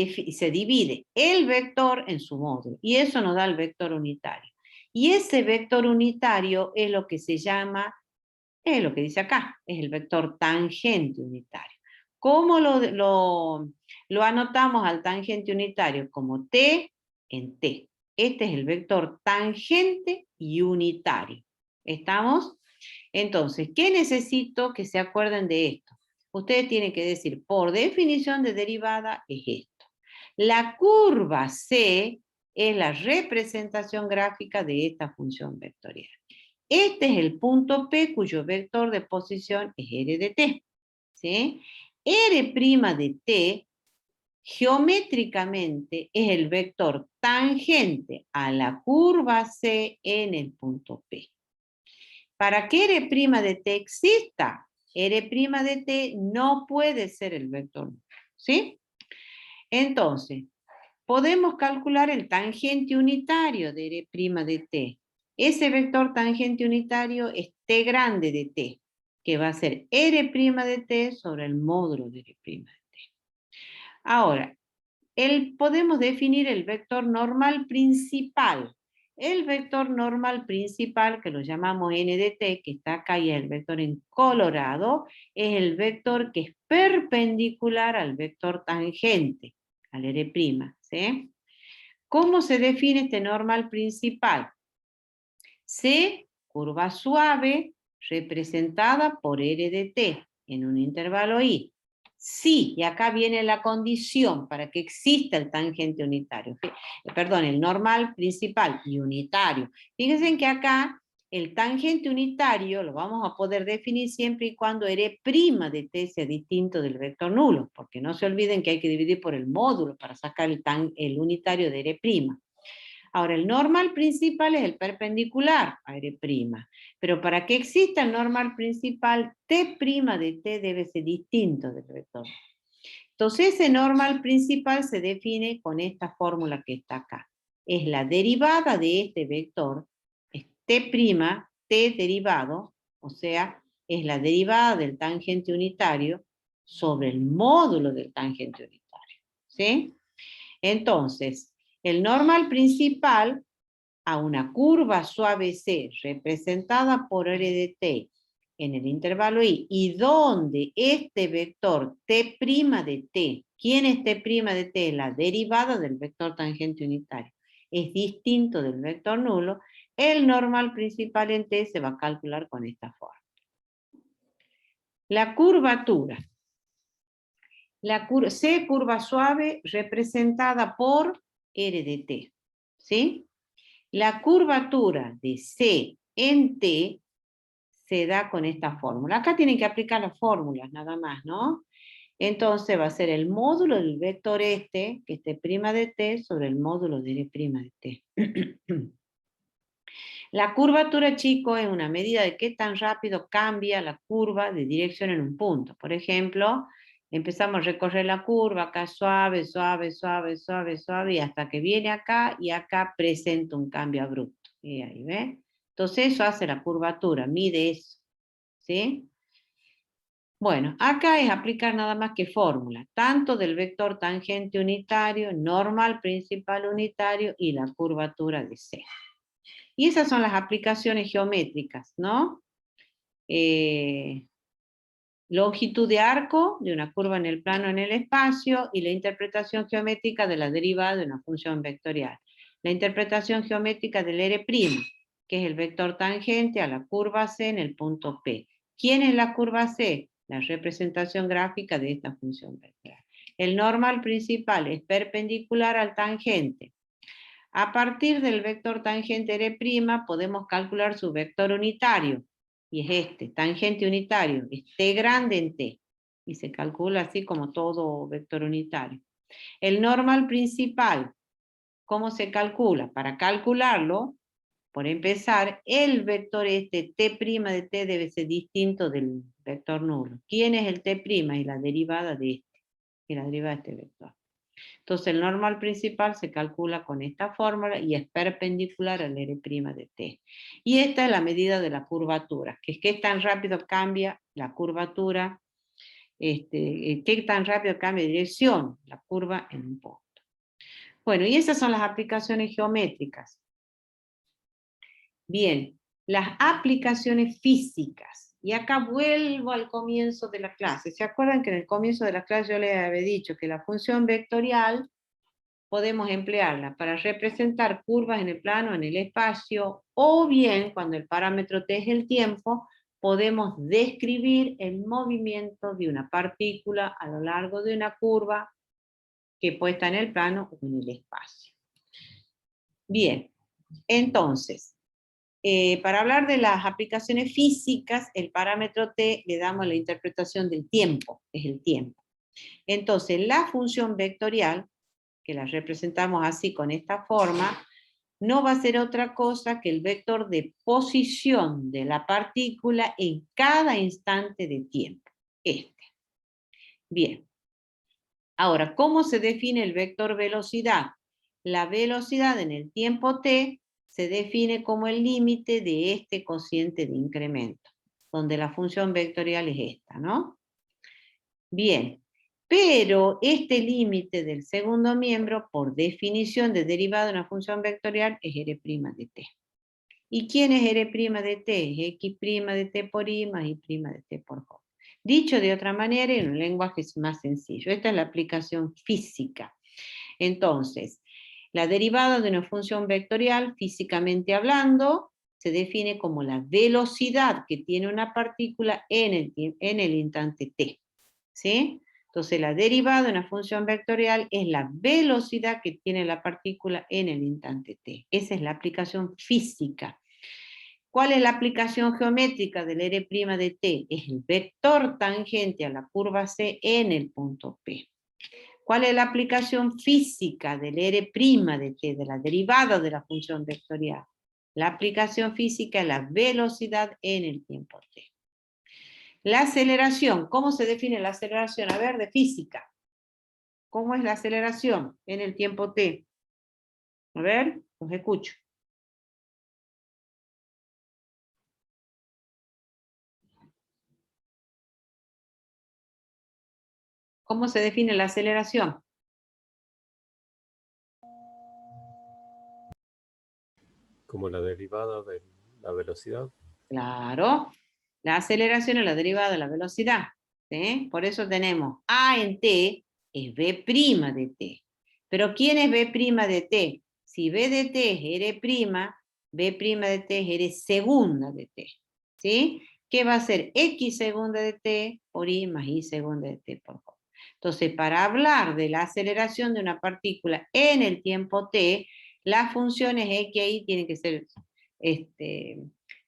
divide el vector en su módulo. Y eso nos da el vector unitario. Y ese vector unitario es lo que se llama, es lo que dice acá, es el vector tangente unitario. ¿Cómo lo anotamos al tangente unitario? Como t en t. Este es el vector tangente y unitario. ¿Estamos? Entonces, ¿qué necesito que se acuerden de esto? Ustedes tienen que decir, por definición de derivada, es esto. La curva C es la representación gráfica de esta función vectorial. Este es el punto P cuyo vector de posición es R de t. ¿Sí? R' de t geométricamente es el vector tangente a la curva C en el punto P. Para que R' de t exista, R' de t no puede ser el vector, ¿sí? Entonces, podemos calcular el tangente unitario de R' de t. Ese vector tangente unitario es t grande de t, que va a ser R' de t sobre el módulo de R' de t. Ahora, podemos definir el vector normal principal. El vector normal principal, que lo llamamos n de t, que está acá y es el vector en colorado, es el vector que es perpendicular al vector tangente, al R', ¿sí? ¿Cómo se define este normal principal? C, curva suave, representada por R de t, en un intervalo I. Sí, y acá viene la condición para que exista el tangente unitario. Perdón, el normal principal y unitario. Fíjense que acá el tangente unitario lo vamos a poder definir siempre y cuando R' de t sea distinto del vector nulo, porque no se olviden que hay que dividir por el módulo para sacar el unitario de R'. Ahora, el normal principal es el perpendicular a R', pero para que exista el normal principal, T' de t debe ser distinto del vector. Entonces, ese normal principal se define con esta fórmula que está acá. Es la derivada de este vector, es T', T derivado, o sea, es la derivada del tangente unitario sobre el módulo del tangente unitario. ¿Sí? Entonces, el normal principal a una curva suave C representada por R de t en el intervalo I y donde este vector T' de t, ¿quién es T' de t? La derivada del vector tangente unitario. Es distinto del vector nulo. El normal principal en T se va a calcular con esta forma. La curvatura. C curva suave representada por R de t. ¿Sí? La curvatura de C en t se da con esta fórmula. Acá tienen que aplicar las fórmulas nada más, ¿no? Entonces va a ser el módulo del vector este, que es t' de t, sobre el módulo de r' de t. La curvatura, chicos, es una medida de qué tan rápido cambia la curva de dirección en un punto. Por ejemplo, empezamos a recorrer la curva acá suave, suave, suave, suave, suave, y hasta que viene acá y acá presenta un cambio abrupto. Y ahí, ¿ves? Entonces eso hace la curvatura, mide eso. ¿Sí? Bueno, acá es aplicar nada más que fórmula, tanto del vector tangente unitario, normal principal unitario y la curvatura de C. Y esas son las aplicaciones geométricas, ¿no? Longitud de arco de una curva en el plano en el espacio y la interpretación geométrica de la derivada de una función vectorial. La interpretación geométrica del R', que es el vector tangente a la curva C en el punto P. ¿Quién es la curva C? La representación gráfica de esta función vectorial. El normal principal es perpendicular al tangente. A partir del vector tangente R' podemos calcular su vector unitario, y es este, tangente unitario, es t grande en t, y se calcula así como todo vector unitario. El normal principal, ¿cómo se calcula? Para calcularlo, por empezar, el vector este, t' de t, debe ser distinto del vector nulo. ¿Quién es el t'? Y la derivada de este, y la derivada de este vector. Entonces el normal principal se calcula con esta fórmula y es perpendicular al R' de t. Y esta es la medida de la curvatura, que es qué tan rápido cambia la curvatura, qué tan rápido cambia de dirección la curva en un punto. Bueno, y esas son las aplicaciones geométricas. Bien, las aplicaciones físicas. Y acá vuelvo al comienzo de la clase. ¿Se acuerdan que en el comienzo de la clase yo les había dicho que la función vectorial podemos emplearla para representar curvas en el plano, en el espacio, o bien, cuando el parámetro t es el tiempo, podemos describir el movimiento de una partícula a lo largo de una curva que puede estar en el plano o en el espacio. Bien, entonces, para hablar de las aplicaciones físicas, el parámetro t le damos la interpretación del tiempo, es el tiempo. Entonces, la función vectorial, que la representamos así con esta forma, no va a ser otra cosa que el vector de posición de la partícula en cada instante de tiempo. Este. Bien. Ahora, ¿cómo se define el vector velocidad? La velocidad en el tiempo t se define como el límite de este cociente de incremento, donde la función vectorial es esta, ¿no? Bien. Pero este límite del segundo miembro, por definición de derivada de una función vectorial, es R' de t. ¿Y quién es R' de t? Es X' de t por I más Y' de t por J. Dicho de otra manera, en un lenguaje más sencillo. Esta es la aplicación física. Entonces, la derivada de una función vectorial, físicamente hablando, se define como la velocidad que tiene una partícula en el instante t. ¿Sí? Entonces la derivada de una función vectorial es la velocidad que tiene la partícula en el instante t. Esa es la aplicación física. ¿Cuál es la aplicación geométrica del R' de t? Es el vector tangente a la curva C en el punto P. ¿Cuál es la aplicación física del R' de t, de la derivada de la función vectorial? La aplicación física es la velocidad en el tiempo t. La aceleración, ¿cómo se define la aceleración? A ver, de física. ¿Cómo es la aceleración en el tiempo t? A ver, los escucho. ¿Cómo se define la aceleración? Como la derivada de la velocidad. Claro, la aceleración es la derivada de la velocidad. ¿Sí? Por eso tenemos A en t es B' de t. Pero ¿quién es B' de t? Si B de t es R', B' de t es R segunda de t. ¿Sí? ¿Qué va a ser? X segunda de t por I más Y segunda de t por J. Entonces, para hablar de la aceleración de una partícula en el tiempo t, las funciones X y Y tienen que ser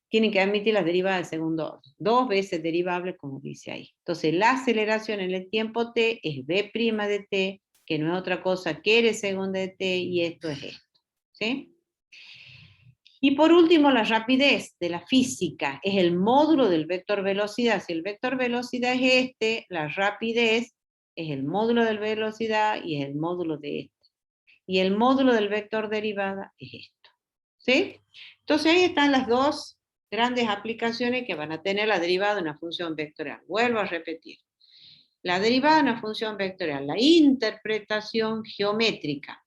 tienen que admitir las derivadas del segundo orden. 2 veces derivable, como dice ahí. Entonces, la aceleración en el tiempo t es b' de t, que no es otra cosa que r segunda de t, y esto es esto. ¿Sí? Y por último, la rapidez de la física es el módulo del vector velocidad. Si el vector velocidad es este, la rapidez es el módulo de velocidad y es el módulo de este. Y el módulo del vector derivada es esto. ¿Sí? Entonces ahí están las dos grandes aplicaciones que van a tener la derivada de una función vectorial. Vuelvo a repetir. La derivada de una función vectorial, la interpretación geométrica,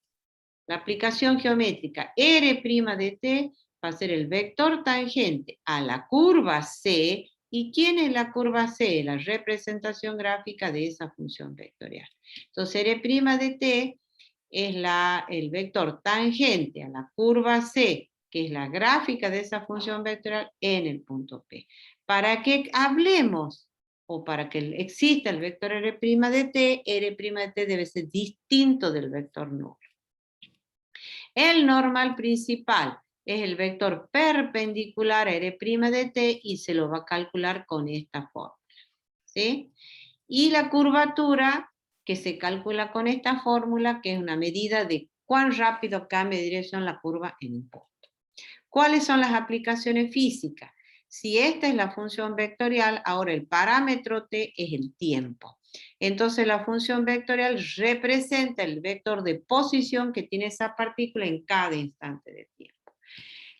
la aplicación geométrica R' de t va a ser el vector tangente a la curva C. ¿Y quién es la curva C? La representación gráfica de esa función vectorial. Entonces R' de t es el vector tangente a la curva C, que es la gráfica de esa función vectorial en el punto P. Para que hablemos, o para que exista el vector R' de t, R' de t debe ser distinto del vector nulo. El normal principal es el vector perpendicular a R' de t y se lo va a calcular con esta fórmula. ¿Sí? Y la curvatura que se calcula con esta fórmula, que es una medida de cuán rápido cambia de dirección la curva en un punto. ¿Cuáles son las aplicaciones físicas? Si esta es la función vectorial, ahora el parámetro t es el tiempo. Entonces la función vectorial representa el vector de posición que tiene esa partícula en cada instante del tiempo.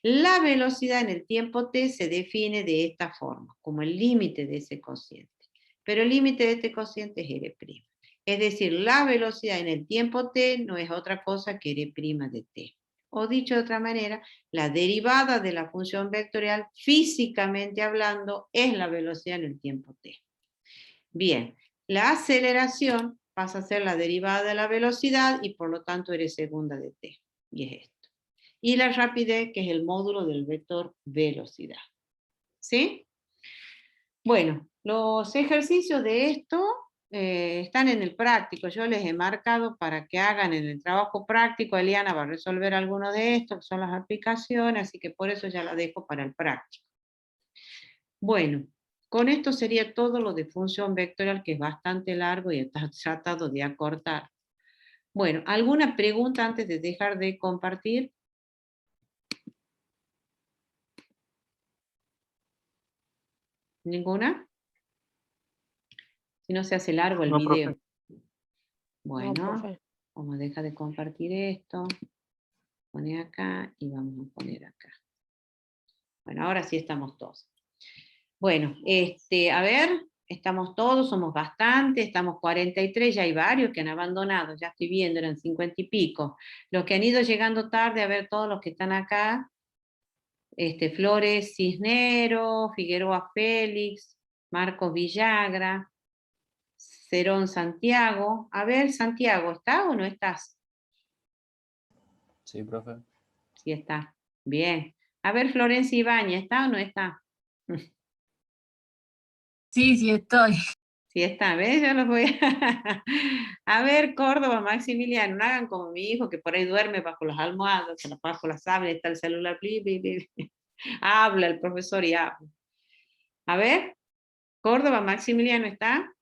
La velocidad en el tiempo t se define de esta forma, como el límite de ese cociente. Pero el límite de este cociente es R'. Es decir, la velocidad en el tiempo t no es otra cosa que R' de t. O dicho de otra manera, la derivada de la función vectorial, físicamente hablando, es la velocidad en el tiempo t. Bien, la aceleración pasa a ser la derivada de la velocidad y por lo tanto R segunda de t. Y es esto. Y la rapidez, que es el módulo del vector velocidad. ¿Sí? Bueno, los ejercicios de esto están en el práctico. Yo les he marcado para que hagan en el trabajo práctico. Eliana va a resolver alguno de estos, que son las aplicaciones, así que por eso ya la dejo para el práctico. Bueno, con esto sería todo lo de función vectorial, que es bastante largo y está tratado de acortar. Bueno, ¿alguna pregunta antes de dejar de compartir? ¿Ninguna? Si no se hace largo el No, video. profe. Bueno, No, profe. vamos a dejar de compartir esto. Pone acá y vamos a poner acá. Bueno, ahora sí estamos todos. Bueno, a ver, estamos todos, somos bastantes, estamos 43, ya hay varios que han abandonado, ya estoy viendo, eran 50 y pico. Los que han ido llegando tarde, a ver todos los que están acá, Flores Cisnero, Figueroa Félix, Marcos Villagra, Cerón Santiago. A ver, Santiago, ¿está o no estás? Sí, profe. Sí está. Bien. A ver, Florencia Ibañez, ¿está o no está? Sí, sí estoy. Sí está, ¿ves? Yo los voy a... A ver, Córdoba, Maximiliano, no hagan como mi hijo que por ahí duerme bajo las almohadas, se la bajo las sábanas, está el celular, bli, bli, bli. Habla el profesor y habla. A ver, Córdoba, Maximiliano, ¿está?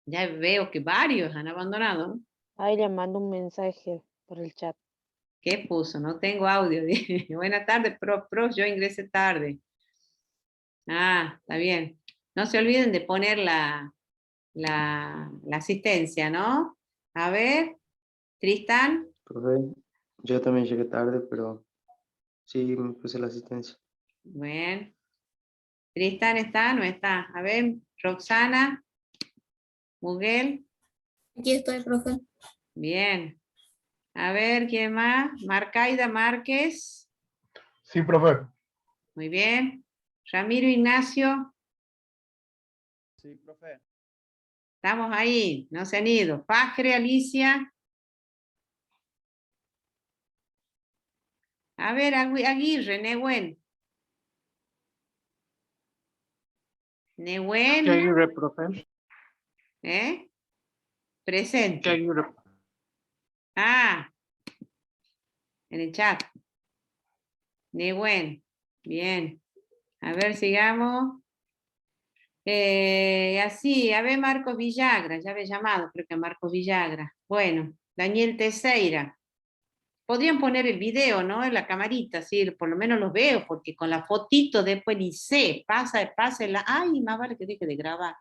Ya veo que varios han abandonado, ¿no? Ahí le mando un mensaje por el chat. ¿Qué puso? No tengo audio. Buenas tardes, prof, yo ingresé tarde. Ah, está bien. No se olviden de poner la asistencia, ¿no? A ver, Tristán. Profe, yo también llegué tarde, pero sí me puse la asistencia. Bueno. Tristán está, no está. A ver, Roxana, Miguel. Aquí estoy, profe. Bien. A ver, ¿quién más? Marcaida Márquez. Sí, profe. Muy bien. Ramiro Ignacio. Sí, profe. Estamos ahí, no se han ido. Fajre Alicia. A ver, Aguirre, Nehuen. ¿Qué Nehuen, Aguirre, profe? ¿eh? ¿Qué Presente. Aguirre? Ah, en el chat. Nehuen. Bien. A ver, sigamos. Así, a ver, Marcos Villagra, ya había llamado, creo que a Marcos Villagra. Bueno, Daniel Teixeira. Podrían poner el video, ¿no? En la camarita, sí, por lo menos los veo, porque con la fotito después ni sé, pásela. Ay, más vale que deje de grabar.